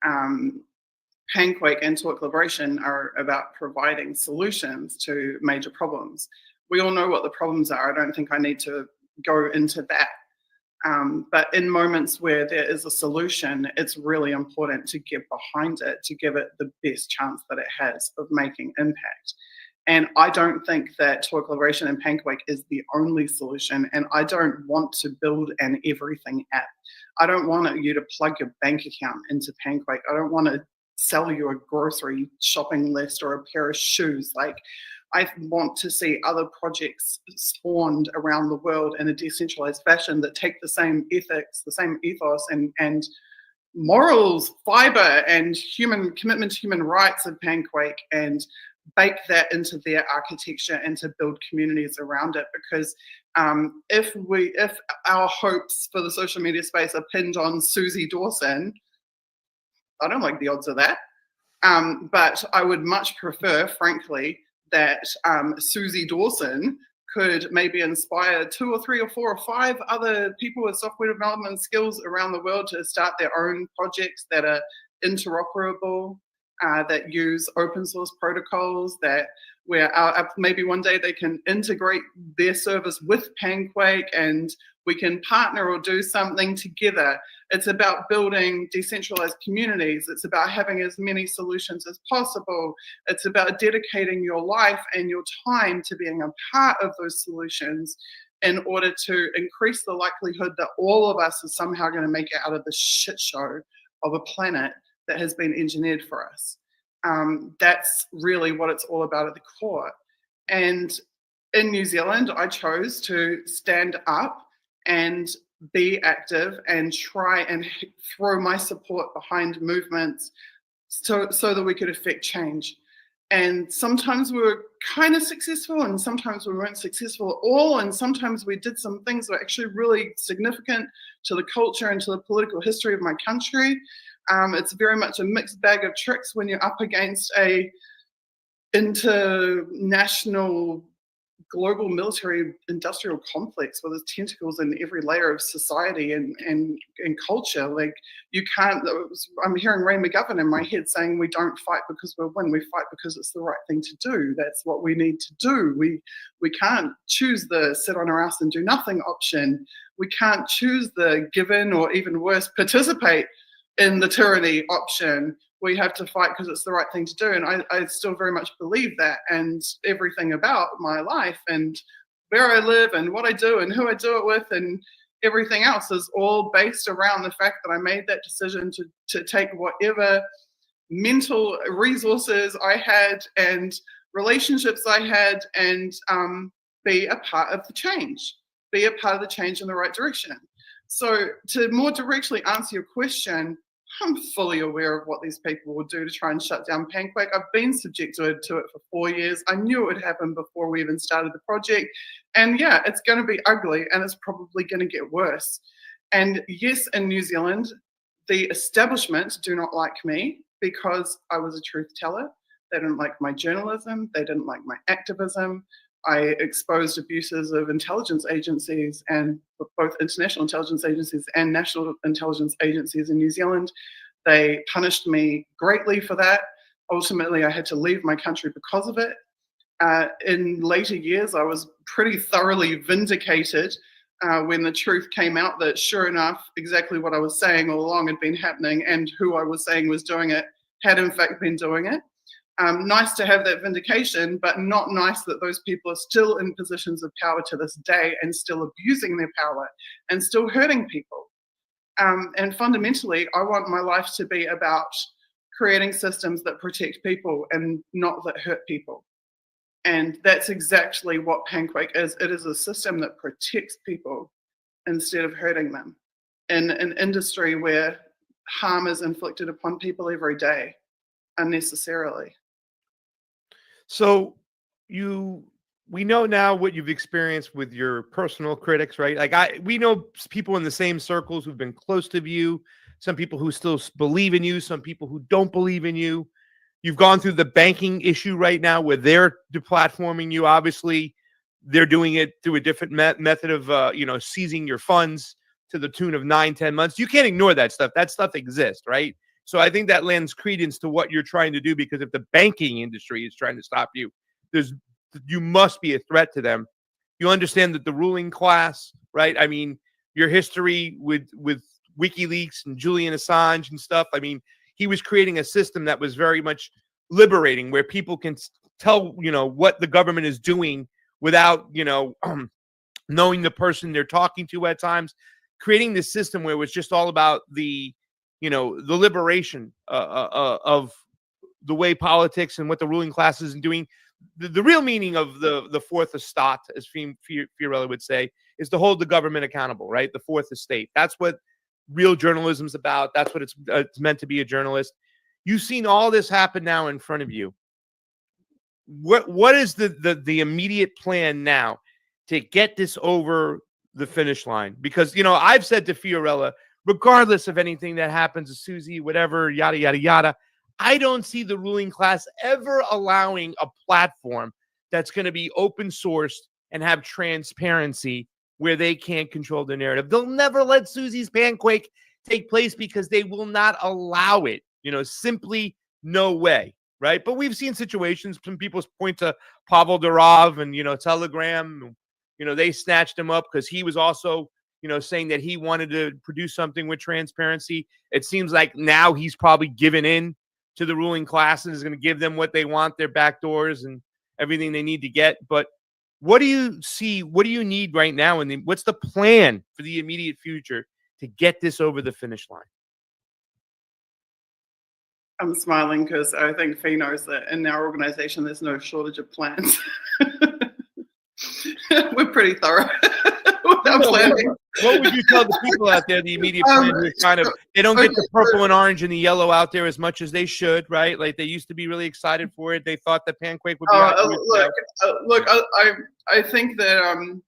Panquake and Talk Liberation are about providing solutions to major problems. We all know what the problems are. I don't think I need to go into that. But in moments where there is a solution, it's really important to get behind it, to give it the best chance that it has of making impact. And I don't think that Talk Liberation and Panquake is the only solution. And I don't want to build an everything app. I don't want you to plug your bank account into Panquake. I don't want to sell you a grocery shopping list or a pair of shoes. Like, I want to see other projects spawned around the world in a decentralized fashion that take the same ethics, the same ethos and morals, fiber, and human commitment to human rights of Panquake, and bake that into their architecture and to build communities around it. Because if our hopes for the social media space are pinned on Susie Dawson, I don't like the odds of that. But I would much prefer, frankly, that Susie Dawson could maybe inspire 2 or 3 or 4 or 5 other people with software development skills around the world to start their own projects that are interoperable, that use open source protocols, that where maybe one day they can integrate their service with Panquake and we can partner or do something together. It's about building decentralized communities. It's about having as many solutions as possible. It's about dedicating your life and your time to being a part of those solutions in order to increase the likelihood that all of us are somehow going to make it out of the shit show of a planet that has been engineered for us. That's really what it's all about at the core. And in New Zealand, I chose to stand up and be active and try and throw my support behind movements so that we could affect change. And sometimes we were kind of successful, and sometimes we weren't successful at all. And sometimes we did some things that were actually really significant to the culture and to the political history of my country. It's very much a mixed bag of tricks when you're up against a international global military industrial complex with its tentacles in every layer of society and culture. Like, you can't, I'm hearing Ray McGovern in my head saying we don't fight because we'll win, we fight because it's the right thing to do. That's what we need to do. We can't choose the sit on our ass and do nothing option. We can't choose the give in, or even worse, participate in the tyranny option. We have to fight because it's the right thing to do. And I still very much believe that, and everything about my life and where I live and what I do and who I do it with and everything else is all based around the fact that I made that decision to take whatever mental resources I had and relationships I had and be a part of the change, be a part of the change in the right direction. So to more directly answer your question, I'm fully aware of what these people will do to try and shut down Panquake. I've been subjected to it for 4 years. I knew it would happen before we even started the project. And yeah, it's going to be ugly, and it's probably going to get worse. And yes, in New Zealand, the establishment do not like me because I was a truth teller. They didn't like my journalism. They didn't like my activism. I exposed abuses of intelligence agencies, and both international intelligence agencies and national intelligence agencies in New Zealand. They punished me greatly for that. Ultimately, I had to leave my country because of it. In later years, I was pretty thoroughly vindicated when the truth came out that, sure enough, exactly what I was saying all along had been happening, and who I was saying was doing it had in fact been doing it. Nice to have that vindication, but not nice that those people are still in positions of power to this day and still abusing their power and still hurting people. And fundamentally, I want my life to be about creating systems that protect people and not that hurt people. And that's exactly what Panquake is. It is a system that protects people instead of hurting them in an industry where harm is inflicted upon people every day unnecessarily. So we know now what you've experienced with your personal critics, right? Like we know people in the same circles who've been close to you, some people who still believe in you, some people who don't believe in you. You've gone through the banking issue right now where they're deplatforming you. Obviously, they're doing it through a different method of, seizing your funds to the tune of 9-10 months. You can't ignore that stuff. That stuff exists, right? So I think that lends credence to what you're trying to do, because if the banking industry is trying to stop you, you must be a threat to them. You understand that the ruling class, right? I mean, your history with WikiLeaks and Julian Assange and stuff. I mean, he was creating a system that was very much liberating, where people can tell, what the government is doing without, knowing the person they're talking to at times, creating this system where it was just all about the liberation of the way politics and what the ruling class is doing. The real meaning of the fourth estate, as Fiorella would say, is to hold the government accountable, right? The fourth estate. That's what real journalism's about. That's what it's meant to be, a journalist. You've seen all this happen now in front of you. What is the immediate plan now to get this over the finish line? Because, I've said to Fiorella, regardless of anything that happens to Susie, whatever, yada, yada, yada, I don't see the ruling class ever allowing a platform that's going to be open sourced and have transparency where they can't control the narrative. They'll never let Susie's Panquake take place because they will not allow it. Simply no way, right? But we've seen situations, some people point to Pavel Durov and, Telegram, they snatched him up because he was also saying that he wanted to produce something with transparency. It seems like now he's probably given in to the ruling class and is going to give them what they want, their back doors and everything they need to get. But what do you see? What do you need right now? And what's the plan for the immediate future to get this over the finish line? I'm smiling because I think Fee knows that in our organization, there's no shortage of plans. We're pretty thorough. without planning. What would you tell the people out there, the immediate plan, who kind of, they don't get the purple and orange and the yellow out there as much as they should, right? Like they used to be really excited for it. They thought the Panquake would be out. Look, I think that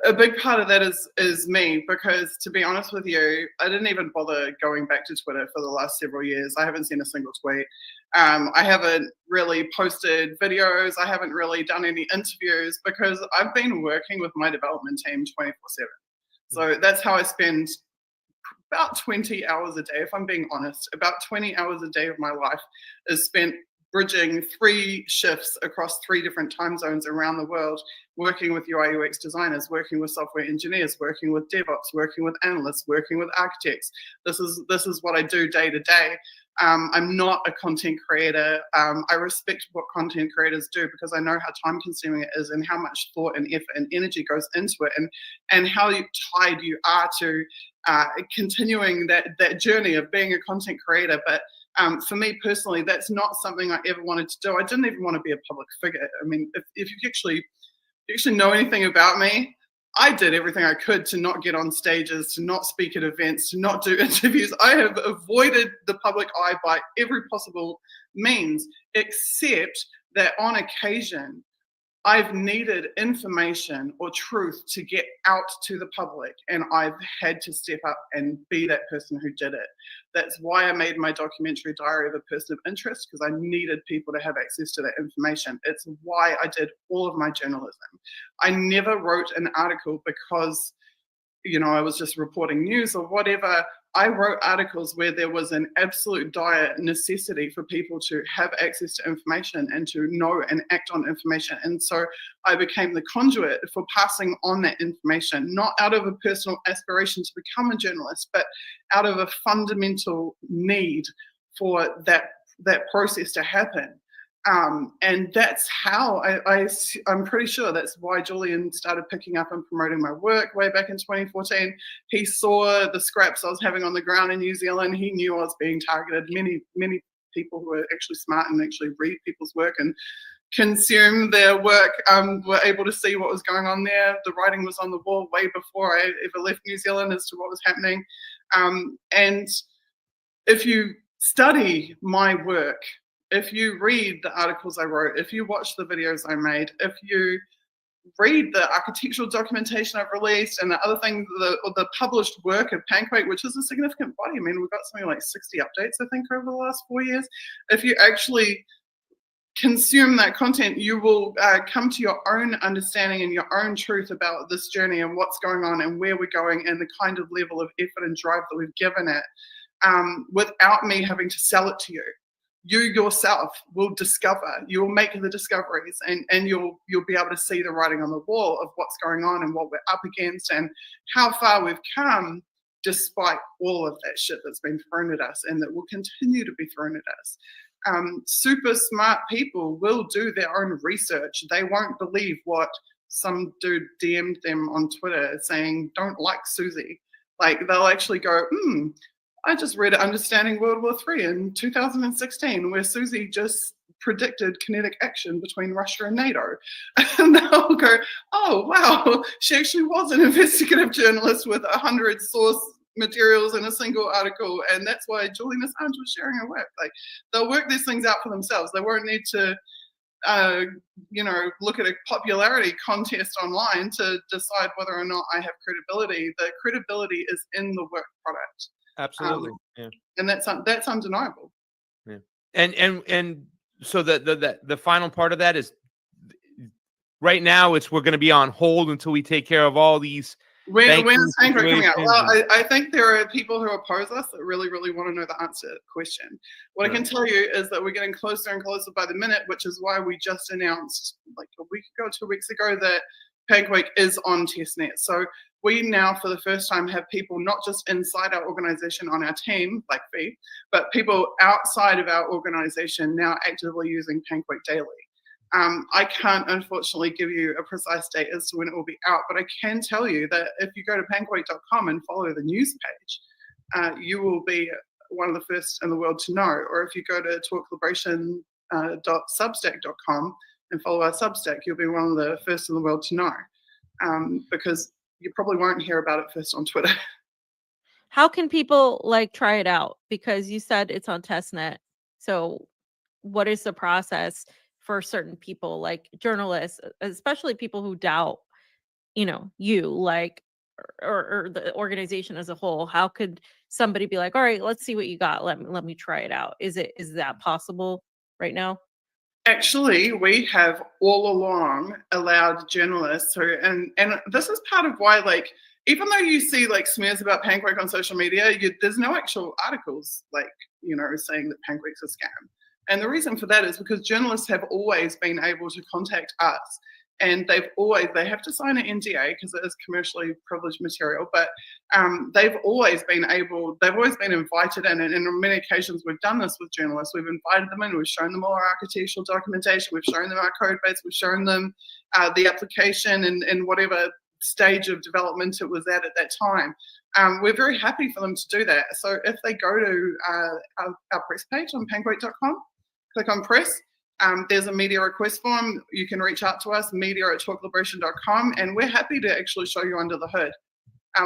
a big part of that is me, because to be honest with you, I didn't even bother going back to Twitter for the last several years. I haven't seen a single tweet. I haven't really posted videos. I haven't really done any interviews because I've been working with my development team 24/7. So that's how I spend about 20 hours a day, if I'm being honest. About 20 hours a day of my life is spent bridging 3 shifts across 3 different time zones around the world, working with UI UX designers, working with software engineers, working with DevOps, working with analysts, working with architects. This is what I do day to day. I'm not a content creator. I respect what content creators do because I know how time consuming it is and how much thought and effort and energy goes into it, and how tied you are to continuing that journey of being a content creator. But for me personally, that's not something I ever wanted to do. I didn't even want to be a public figure. I mean, if you actually know anything about me, I did everything I could to not get on stages, to not speak at events, to not do interviews. I have avoided the public eye by every possible means, except that on occasion, I've needed information or truth to get out to the public, and I've had to step up and be that person who did it. That's why I made my documentary Diary of a Person of Interest, because I needed people to have access to that information. It's why I did all of my journalism. I never wrote an article because, I was just reporting news or whatever. I wrote articles where there was an absolute dire necessity for people to have access to information and to know and act on information. And so I became the conduit for passing on that information, not out of a personal aspiration to become a journalist, but out of a fundamental need for that process to happen. And that's how I'm pretty sure that's why Julian started picking up and promoting my work way back in 2014. He saw the scraps I was having on the ground in New Zealand. He knew I was being targeted. Many people who are actually smart and actually read people's work and consume their work were able to see what was going on there. The writing was on the wall way before I ever left New Zealand as to what was happening. And if you study my work, if you read the articles I wrote, if you watch the videos I made, if you read the architectural documentation I've released and the other things, the published work of Panquake, which is a significant body. I mean, we've got something like 60 updates, I think, over the last 4 years. If you actually consume that content, you will come to your own understanding and your own truth about this journey and what's going on and where we're going and the kind of level of effort and drive that we've given it, without me having to sell it to you. You yourself will discover, you will make the discoveries, and you'll be able to see the writing on the wall of what's going on and what we're up against and how far we've come despite all of that shit that's been thrown at us and that will continue to be thrown at us. Super smart people will do their own research. They won't believe what some dude DM'd them on Twitter saying, "Don't like Susie." Like, they'll actually go, I just read Understanding World War III in 2016, where Susie just predicted kinetic action between Russia and NATO. And they'll go, oh, wow, she actually was an investigative journalist with 100 source materials in a single article, and that's why Julian Assange was sharing her work. Like, they'll work these things out for themselves. They won't need to look at a popularity contest online to decide whether or not I have credibility. The credibility is in the work product. Absolutely. Yeah. And that's undeniable. Yeah. And so the final part of that is right now we're going to be on hold until we take care of all these. When is Panquake coming out? Well, I think there are people who oppose us that really, really want to know the answer to the question. What I can tell you is that we're getting closer and closer by the minute, which is why we just announced like a week ago, 2 weeks ago, that Panquake is on testnet. So we now, for the first time, have people not just inside our organization on our team, like Fee, but people outside of our organization now actively using Panquake daily. I can't, unfortunately, give you a precise date as to when it will be out, but I can tell you that if you go to panquake.com and follow the news page, you will be one of the first in the world to know. Or if you go to talkliberation.substack.com and follow our Substack, you'll be one of the first in the world to know. because you probably won't hear about it first on Twitter. How can people like try it out? Because you said it's on testnet. So what is the process for certain people, like journalists, especially people who doubt, you like, or the organization as a whole? How could somebody be like, all right, let's see what you got. Let me try it out. Is that possible right now? Actually, we have all along allowed journalists who, and this is part of why, like, even though you see like smears about Pancake on social media, there's no actual articles like, saying that Pancake's a scam. And the reason for that is because journalists have always been able to contact us, and they have to sign an NDA because it is commercially privileged material, but they've always been invited in, and on many occasions we've done this with journalists. We've invited them in, we've shown them all our architectural documentation, we've shown them our code base, we've shown them the application and whatever stage of development it was at that time. We're very happy for them to do that. So if they go to our press page on pancake.com, click on press, there's a media request form. You can reach out to us, media@talkliberation.com, and we're happy to actually show you under the hood.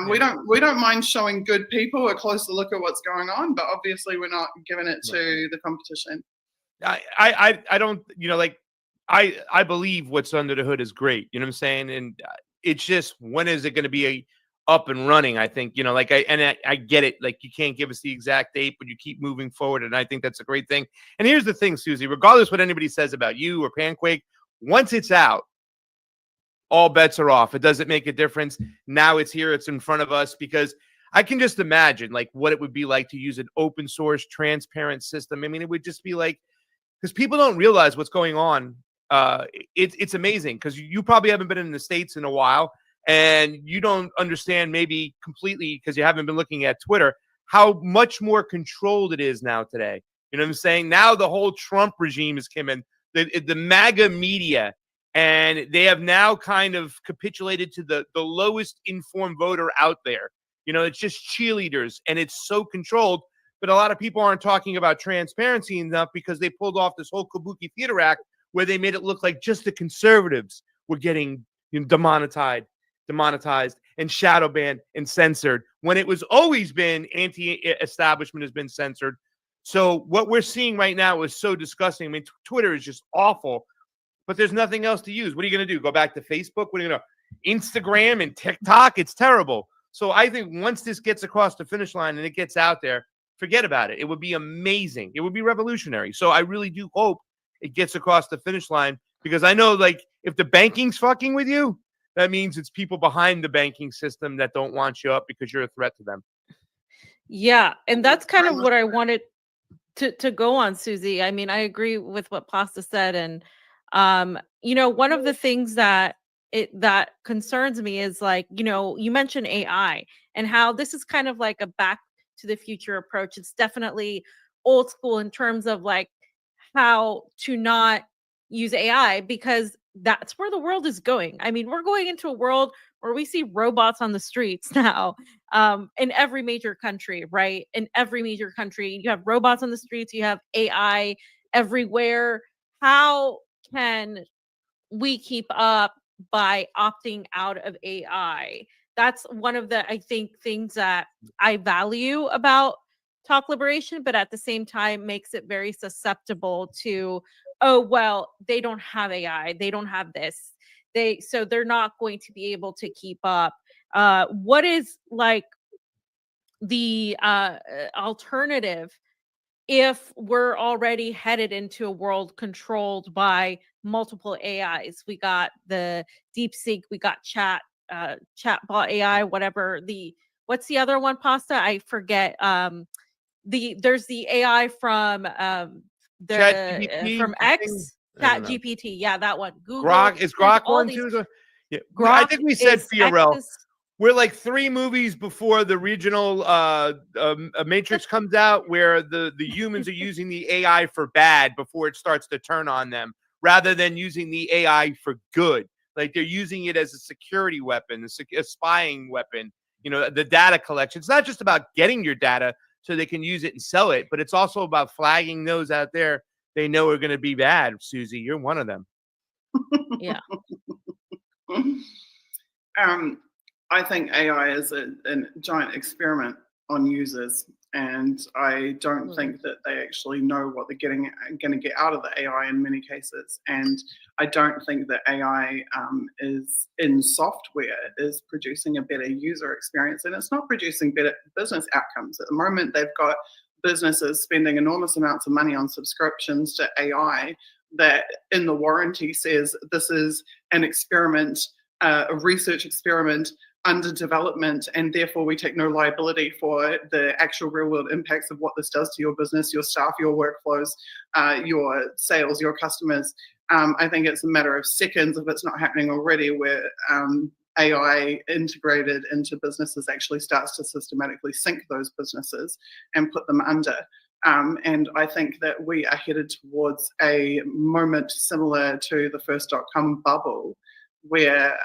We don't mind showing good people a closer look at what's going on, but obviously we're not giving it to the competition. I don't, I believe what's under the hood is great. You know what I'm saying? And it's just, when is it going to be up and running? I think, I get it. Like, you can't give us the exact date, but you keep moving forward. And I think that's a great thing. And here's the thing, Susie, regardless what anybody says about you or Pancake, once it's out, all bets are off. It doesn't make a difference. Now it's here. It's in front of us, because I can just imagine like what it would be like to use an open source, transparent system. I mean, it would just be like, because people don't realize what's going on. It's amazing, because you probably haven't been in the States in a while, and you don't understand maybe completely, because you haven't been looking at Twitter, how much more controlled it is now today. You know what I'm saying? Now the whole Trump regime has come in, the MAGA media, and they have now kind of capitulated to the lowest informed voter out there. It's just cheerleaders, and it's so controlled. But a lot of people aren't talking about transparency enough, because they pulled off this whole Kabuki Theater Act where they made it look like just the conservatives were getting demonetized and shadow banned and censored, when it was always been anti-establishment has been censored. So what we're seeing right now is so disgusting. I mean, Twitter is just awful, but there's nothing else to use. What are you going to do? Go back to Facebook? What are you going to do? Instagram and TikTok? It's terrible. So I think once this gets across the finish line and it gets out there, forget about it. It would be amazing. It would be revolutionary. So I really do hope it gets across the finish line, because I know, like, if the banking's fucking with you, that means it's people behind the banking system that don't want you up because you're a threat to them. Yeah, and that's kind of what I wanted to go on, Susie. I mean, I agree with what Pasta said, and one of the things that concerns me is, like, you mentioned AI and how this is kind of like a back to the future approach. It's definitely old school in terms of like how to not use AI, because that's where the world is going. I mean, we're going into a world where we see robots on the streets now, in every major country, right? In every major country, you have robots on the streets, you have AI everywhere. How can we keep up by opting out of AI? That's one of the, I think, things that I value about Talk Liberation, but at the same time makes it very susceptible to, oh, well, they don't have AI, they don't have this, so they're not going to be able to keep up. What is like the alternative if we're already headed into a world controlled by multiple AIs? We got the DeepSeek, we got chatbot AI, whatever. What's the other one, Pasta? I forget. There's the AI from from X, ChatGPT. Yeah, that one. Google. Grok is Grok one too. Yeah, I think we said Fiorella. We're like 3 movies before the regional Matrix comes out, where the humans are using the AI for bad before it starts to turn on them, rather than using the AI for good. Like, they're using it as a security weapon, a spying weapon. The data collection. It's not just about getting your data so they can use it and sell it, but it's also about flagging those out there they know are going to be bad. Susie, you're one of them. Yeah. I think AI is a giant experiment on users, and I don't think that they actually know what they're going to get out of the AI in many cases. And I don't think that AI is in software is producing a better user experience, and it's not producing better business outcomes. At the moment, they've got businesses spending enormous amounts of money on subscriptions to AI that in the warranty says this is an experiment, a research experiment under development, and therefore we take no liability for the actual real world impacts of what this does to your business, your staff, your workflows, your sales, your customers. I think it's a matter of seconds if it's not happening already where AI integrated into businesses actually starts to systematically sink those businesses and put them under. And I think that we are headed towards a moment similar to the first .com bubble, where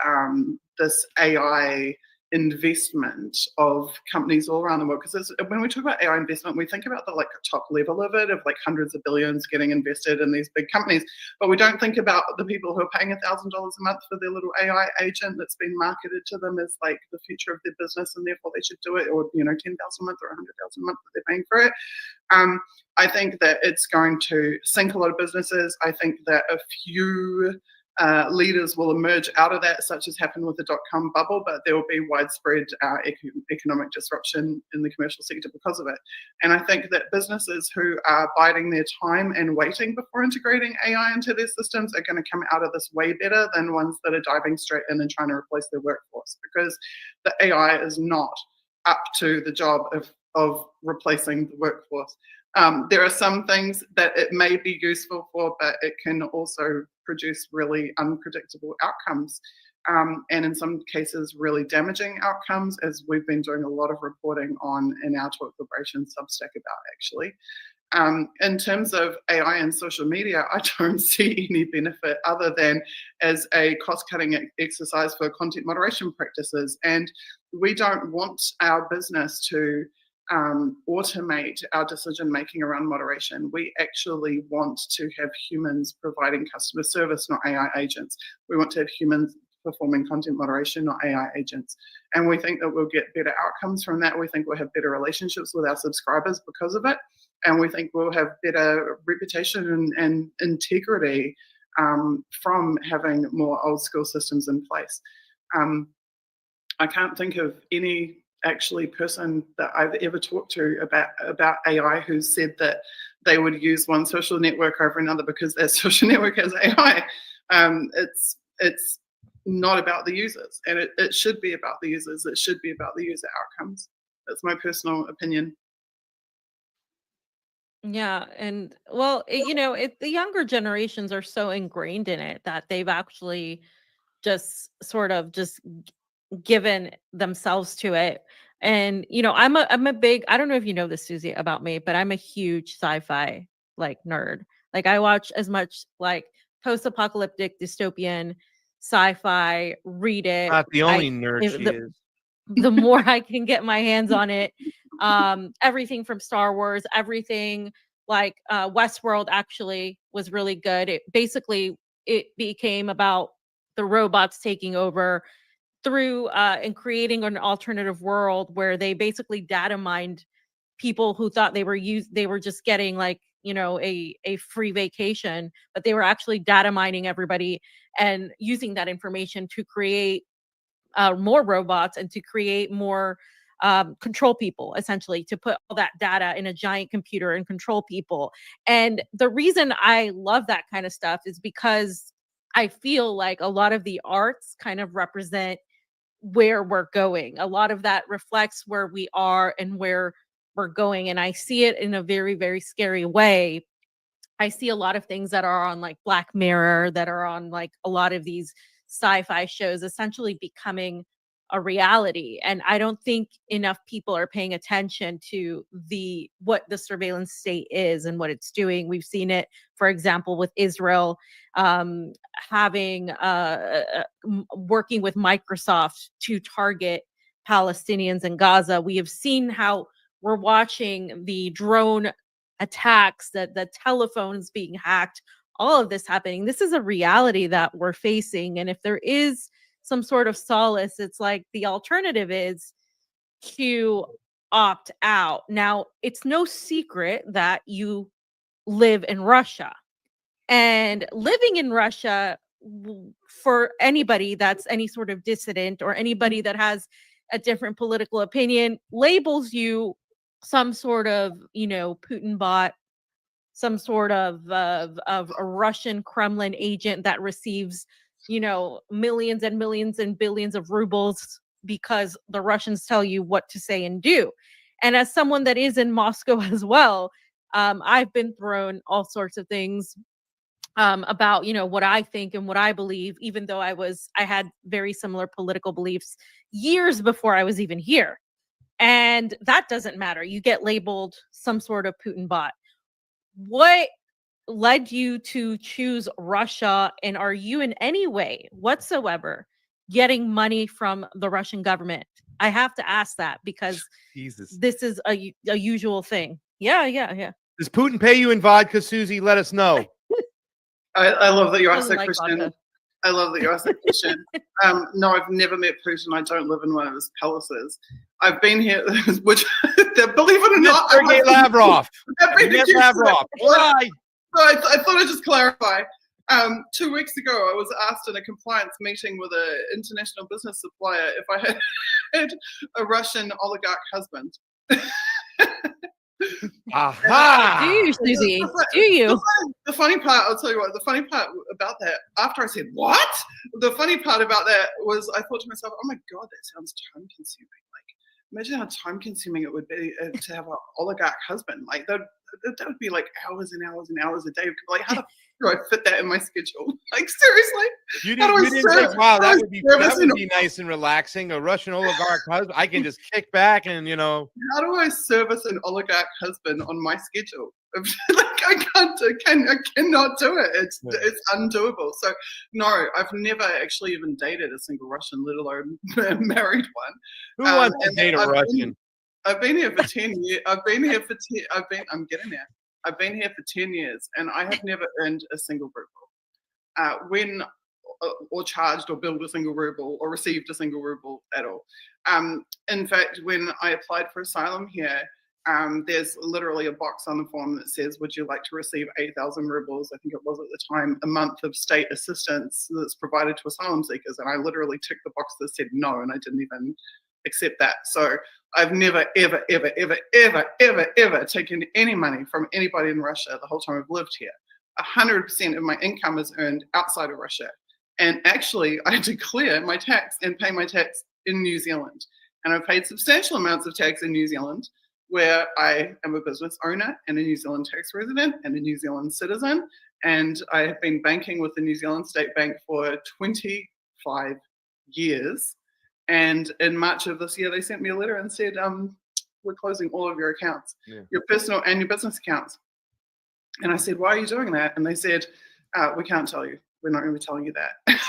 this AI investment of companies all around the world, because when we talk about AI investment, we think about the like top level of it, of like hundreds of billions getting invested in these big companies, but we don't think about the people who are paying $1,000 a month for their little AI agent that's been marketed to them as like the future of their business, and therefore they should do it, or 10,000 a month or 100,000 a month that they're paying for it. I think that it's going to sink a lot of businesses. I think that a few leaders will emerge out of that, such as happened with the .com bubble, but there will be widespread economic disruption in the commercial sector because of it. And I think that businesses who are biding their time and waiting before integrating AI into their systems are going to come out of this way better than ones that are diving straight in and trying to replace their workforce, because the AI is not up to the job of replacing the workforce. There are some things that it may be useful for, but it can also produce really unpredictable outcomes, and in some cases really damaging outcomes, as we've been doing a lot of reporting on in our Talk Liberation Substack about, actually. In terms of AI and social media, I don't see any benefit other than as a cost-cutting exercise for content moderation practices. And we don't want our business to automate our decision making around moderation. We actually want to have humans providing customer service, not AI agents. We want to have humans performing content moderation, not AI agents. And we think that we'll get better outcomes from that. We think we'll have better relationships with our subscribers because of it. And we think we'll have better reputation and integrity from having more old school systems in place. I can't think of any actually person that I've ever talked to about AI who said that they would use one social network over another because their social network has AI. It's not about the users, and it should be about the users. It should be about the user outcomes. That's my personal opinion. Yeah, and well, the younger generations are so ingrained in it that they've actually just sort of just given themselves to it. And I'm a big, I don't know if you know this, Susie, about me, but I'm a huge sci-fi like nerd. Like I watch as much like post-apocalyptic dystopian sci-fi, read it. Not the only nerd she is. The more I can get my hands on it, everything from Star Wars, everything like Westworld actually was really good. It became about the robots taking over through and creating an alternative world where they basically data mined people who thought they were just getting like a free vacation, but they were actually data mining everybody and using that information to create more robots and to create more control people, essentially, to put all that data in a giant computer and control people. And the reason I love that kind of stuff is because I feel like a lot of the arts kind of represent where we're going. A lot of that reflects where we are and where we're going. And I see it in a very, very scary way. I see a lot of things that are on like Black Mirror, that are on like a lot of these sci-fi shows essentially becoming a reality. And I don't think enough people are paying attention to what the surveillance state is and what it's doing. We've seen it, for example, with Israel having working with Microsoft to target Palestinians in Gaza. We have seen how we're watching the drone attacks, that the telephones being hacked, all of this happening. This is a reality that we're facing. And if there is some sort of solace. It's like the alternative is to opt out. Now, it's no secret that you live in Russia. And living in Russia, for anybody that's any sort of dissident or anybody that has a different political opinion, labels you some sort of, Putin bot, some sort of a Russian Kremlin agent that receives, millions and millions and billions of rubles because the Russians tell you what to say and do. And as someone that is in Moscow as well, I've been thrown all sorts of things about what I think and what I believe, even though I had very similar political beliefs years before I was even here. And that doesn't matter. You get labeled some sort of Putin bot. What led you to choose Russia, and are you in any way whatsoever getting money from the Russian government? I have to ask that because Jesus. This is a usual thing. Yeah. Does Putin pay you in vodka, Susie? Let us know. I love that you asked Doesn't that like question. vodka. I love that you asked that question. No, I've never met Putin. I don't live in one of his palaces. I've been here, which, believe it or not, Sergei Lavrov. I've been You met accused of Lavrov. that. Why? So I thought I'd just clarify. 2 weeks ago, I was asked in a compliance meeting with an international business supplier if I had a Russian oligarch husband. Aha! Do you, Susie? Do you? The funny part, I'll tell you what, the funny part about that, after I said, what? The funny part about that was I thought to myself, oh my God, that sounds time consuming. Like, imagine how time consuming it would be to have an oligarch husband. Like, that would be like hours and hours and hours a day. Like, how the f do I fit that in my schedule? Like, seriously? You How do I didn't serve- think, wow, how do that I would be nice and relaxing. A Russian oligarch husband. I can just kick back and, How do I service an oligarch husband on my schedule? Like, I cannot do it. It's undoable. So no, I've never actually even dated a single Russian, let alone married one. who wants to date a Russian? I've been here for 10 years. I'm getting there. I've been here for 10 years and I have never earned a single ruble. Or charged or billed a single ruble or received a single ruble at all. In fact, when I applied for asylum here, there's literally a box on the form that says, would you like to receive 8,000 rubles, I think it was at the time, a month of state assistance that's provided to asylum seekers. And I literally ticked the box that said no, and I didn't even accept that. So I've never, ever, ever, ever, ever, ever, ever taken any money from anybody in Russia the whole time I've lived here. 100% of my income is earned outside of Russia. And actually, I declare my tax and pay my tax in New Zealand. And I've paid substantial amounts of tax in New Zealand, where I am a business owner and a New Zealand tax resident and a New Zealand citizen. And I have been banking with the New Zealand State Bank for 25 years. And in March of this year, they sent me a letter and said, we're closing all of your accounts, your personal and your business accounts. And I said, why are you doing that? And they said, we can't tell you. We're not going to be telling you that.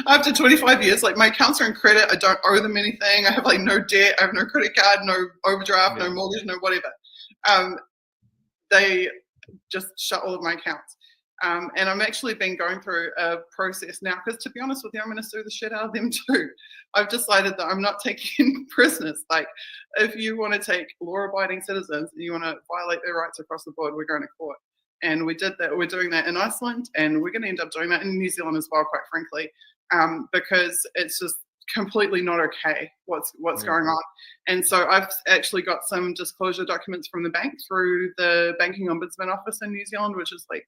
After 25 years, like, my accounts are in credit. I don't owe them anything. I have like no debt. I have no credit card, no overdraft, no mortgage, no whatever. They just shut all of my accounts. And I'm actually been going through a process now because, to be honest with you, I'm going to sue the shit out of them too. I've decided that I'm not taking prisoners. Like, if you want to take law-abiding citizens and you want to violate their rights across the board, we're going to court. And we did that. We're doing that in Iceland, and we're going to end up doing that in New Zealand as well, quite frankly, because it's just completely not okay what's going on. And so I've actually got some disclosure documents from the bank through the Banking Ombudsman Office in New Zealand, which is like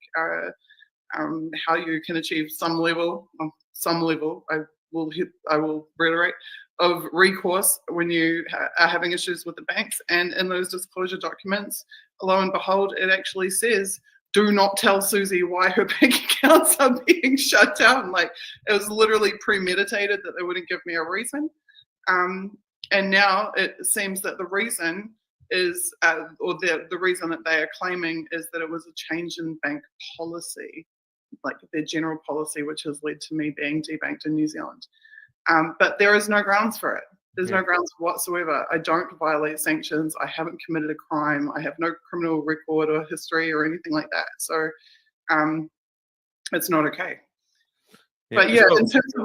how you can achieve some level, I will reiterate, of recourse when you are having issues with the banks. And in those disclosure documents, lo and behold, it actually says, do not tell Susie why her bank accounts are being shut down. Like, it was literally premeditated that they wouldn't give me a reason. And now it seems that the reason is, or the reason that they are claiming is that it was a change in bank policy, like their general policy, which has led to me being debanked in New Zealand. But there is no grounds for it. There's no grounds whatsoever. I don't violate sanctions. I haven't committed a crime. I have no criminal record or history or anything like that. So it's not okay. But yeah, So-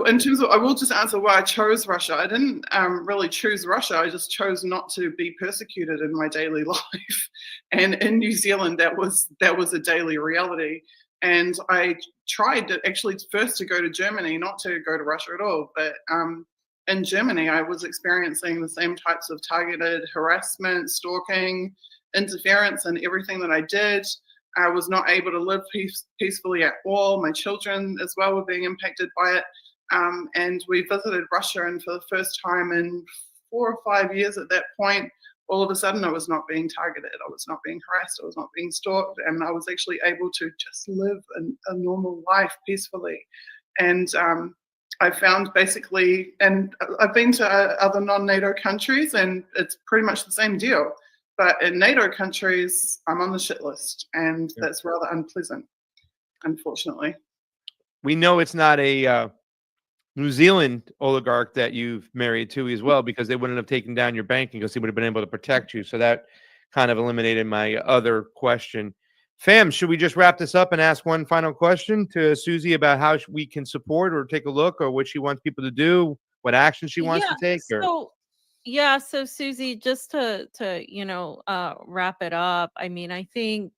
in terms of, I will just answer why I chose Russia. I didn't really choose Russia. I just chose not to be persecuted in my daily life. And in New Zealand, that was a daily reality. And I tried to actually first to go to Germany, not to go to Russia at all. But in Germany, I was experiencing the same types of targeted harassment, stalking, interference, and everything that I did. I was not able to live peacefully at all. My children as well were being impacted by it. And we visited Russia, and for the first time in 4 or 5 years at that point, all of a sudden I was not being targeted. I was not being harassed. I was not being stalked. And I was actually able to just live a normal life peacefully. And I found basically, and I've been to other non-NATO countries, and it's pretty much the same deal. But in NATO countries, I'm on the shit list, and that's rather unpleasant, unfortunately. We know it's not a New Zealand oligarch that you've married to as well, because they wouldn't have taken down your banking because he would have been able to protect you. So that kind of eliminated my other question. Fam, should we just wrap this up and ask one final question to Susie about how we can support or take a look, or what she wants people to do, what action she wants to take? Or... So Susie, just to wrap it up. I mean, I think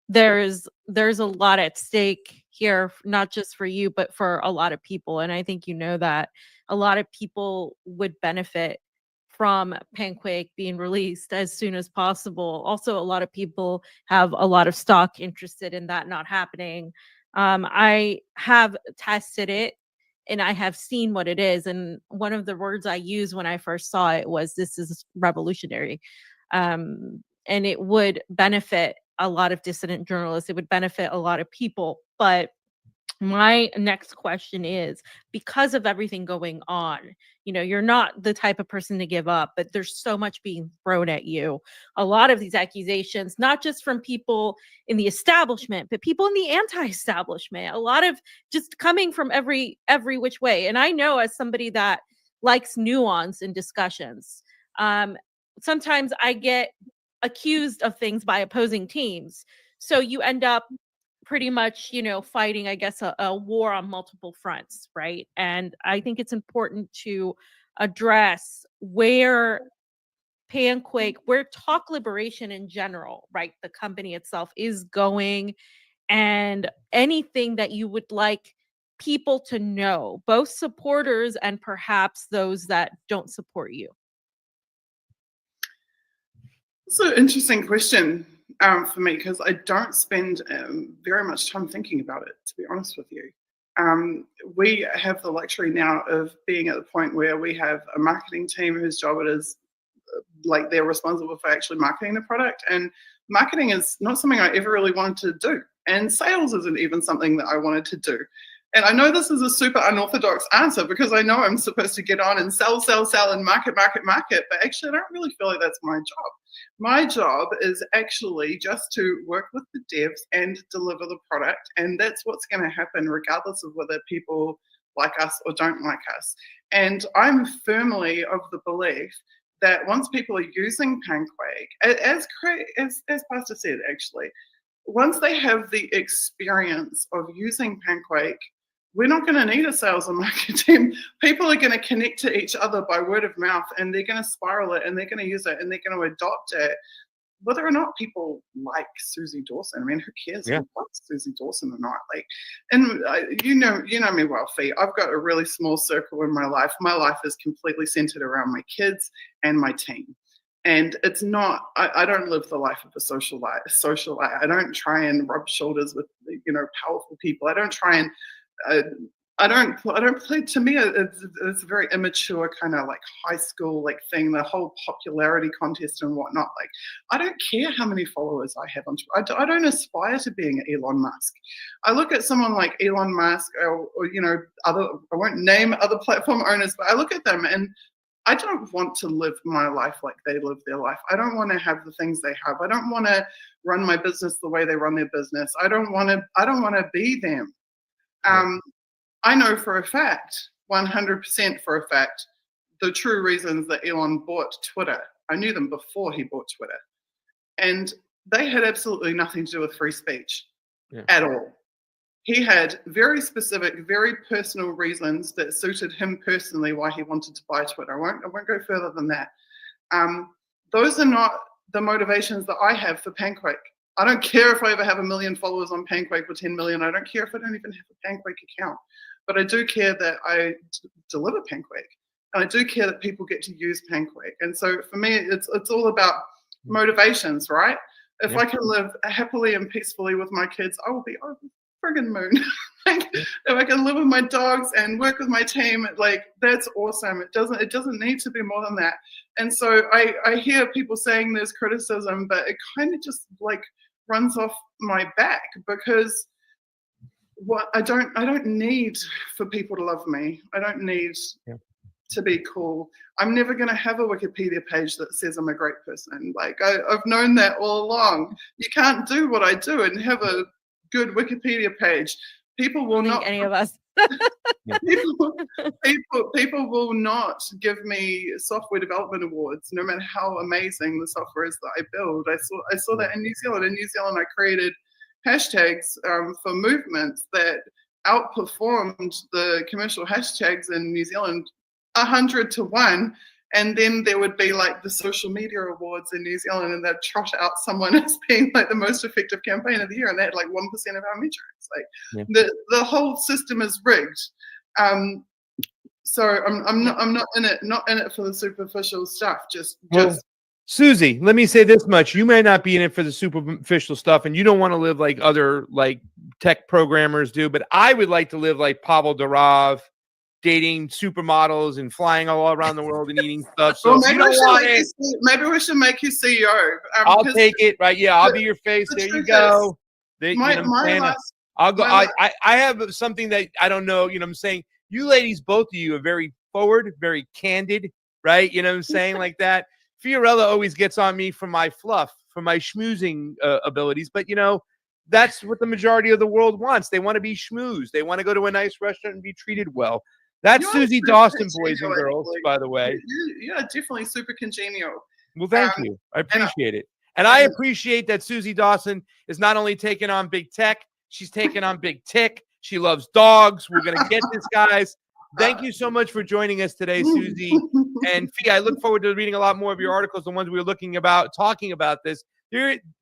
there's a lot at stake here, not just for you, but for a lot of people. And I think that a lot of people would benefit from Panquake being released as soon as possible. Also, a lot of people have a lot of stock interested in that not happening. I have tested it, and I have seen what it is. And one of the words I used when I first saw it was, this is revolutionary. And it would benefit a lot of dissident journalists. It would benefit a lot of people. But my next question is, because of everything going on, you're not the type of person to give up, but there's so much being thrown at you. A lot of these accusations, not just from people in the establishment, but people in the anti-establishment, a lot of just coming from every which way. And I know, as somebody that likes nuance in discussions, sometimes I get accused of things by opposing teams. So you end up pretty much, fighting, I guess, a war on multiple fronts, right? And I think it's important to address where Panquake, where Talk Liberation in general, right, the company itself, is going, and anything that you would like people to know, both supporters and perhaps those that don't support you. It's an interesting question for me, because I don't spend very much time thinking about it, to be honest with you. We have the luxury now of being at the point where we have a marketing team whose job it is, like, they're responsible for actually marketing the product. And marketing is not something I ever really wanted to do. And sales isn't even something that I wanted to do. And I know this is a super unorthodox answer, because I know I'm supposed to get on and sell and market. But actually, I don't really feel like that's my job. My job is actually just to work with the devs and deliver the product. And that's what's going to happen regardless of whether people like us or don't like us. And I'm firmly of the belief that once people are using Panquake, as Pastor said, actually, once they have the experience of using Panquake, we're not going to need a sales and marketing team. People are going to connect to each other by word of mouth, and they're going to spiral it, and they're going to use it, and they're going to adopt it. Whether or not people like Susie Dawson, I mean, who cares who likes Susie Dawson or not? Like, and you know me well, Fee. I've got a really small circle in my life. My life is completely centered around my kids and my team. And it's not, I don't live the life of a socialite. I don't try and rub shoulders with, powerful people. I don't try and, I don't play. To me, it's a very immature kind of like high school like thing. The whole popularity contest and whatnot. Like, I don't care how many followers I have on Twitter. I don't aspire to being Elon Musk. I look at someone like Elon Musk or other. I won't name other platform owners, but I look at them and I don't want to live my life like they live their life. I don't want to have the things they have. I don't want to run my business the way they run their business. I don't want to be them. I know for a fact, 100% for a fact, the true reasons that Elon bought Twitter. I knew them before he bought Twitter. And they had absolutely nothing to do with free speech at all. he had very specific, very personal reasons that suited him personally why he wanted to buy Twitter. I won't go further than that. Those are not the motivations that I have for Pancake. I don't care if I ever have 1 million followers on Pancake or 10 million. I don't care if I don't even have a Pancake account. But I do care that I deliver Pancake. And I do care that people get to use Pancake. And so for me, it's all about motivations, right? If I can live happily and peacefully with my kids, I will be over the friggin' moon. Like, if I can live with my dogs and work with my team, like, that's awesome. It doesn't need to be more than that. And so I hear people saying there's criticism, but it kind of just like runs off my back, because I don't need for people to love me. I don't need to be cool. I'm never going to have a Wikipedia page that says I'm a great person. Like, I've known that all along. You can't do what I do and have a good Wikipedia page. People will not. Any of us. people will not give me software development awards, no matter how amazing the software is that I build. I saw that in New Zealand. In New Zealand, I created hashtags for movements that outperformed the commercial hashtags in New Zealand 100 to 1. And then there would be like the social media awards in New Zealand, and they'd trot out someone as being like the most effective campaign of the year, and they had like 1% of our metrics. Like the whole system is rigged. So I'm not in it for the superficial stuff. Just Susie, let me say this much: you may not be in it for the superficial stuff, and you don't want to live like other like tech programmers do. But I would like to live like Pavel Durov, dating supermodels and flying all around the world and eating stuff. So well, maybe we should make you CEO. I'll take it. Right? Yeah, I'll be your face. There you go. I'll go. I have something that I don't know. You know what I'm saying? You ladies, both of you are very forward, very candid, right? You know what I'm saying? Like that. Fiorella always gets on me for my fluff, for my schmoozing abilities. But, you know, that's what the majority of the world wants. They want to be schmoozed. They want to go to a nice restaurant and be treated well. That's Susie Dawson, boys and girls, by the way. Yeah, definitely super congenial. Well, thank you. I appreciate it. And I appreciate that Susie Dawson is not only taking on big tech, she's taking on big tick. She loves dogs. We're going to get this, guys. Thank you so much for joining us today, Susie. And Fee, I look forward to reading a lot more of your articles, the ones we were talking about this.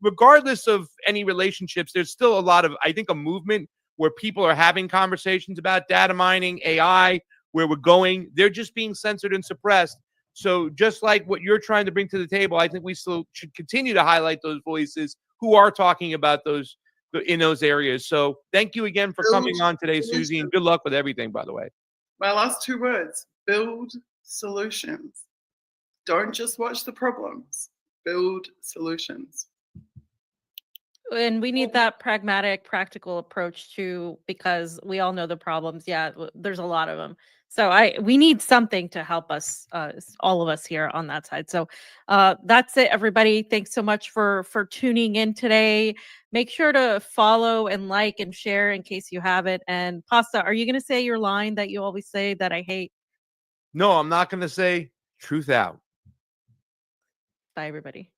Regardless of any relationships, there's still a lot of, I think, a movement where people are having conversations about data mining, AI, where we're going. They're just being censored and suppressed. So just like what you're trying to bring to the table, I think we still should continue to highlight those voices who are talking about those in those areas. So thank you again for coming on today, Susie, and good luck with everything, by the way. My last 2 words: build solutions. Don't just watch the problems. Build solutions. And we need that pragmatic, practical approach too, because we all know the problems. Yeah, there's a lot of them. So we need something to help us, all of us here on that side. So that's it, everybody. Thanks so much for tuning in today. Make sure to follow and like and share in case you haven't. And Pasta, are you going to say your line that you always say that I hate? No, I'm not going to say truth out. Bye, everybody.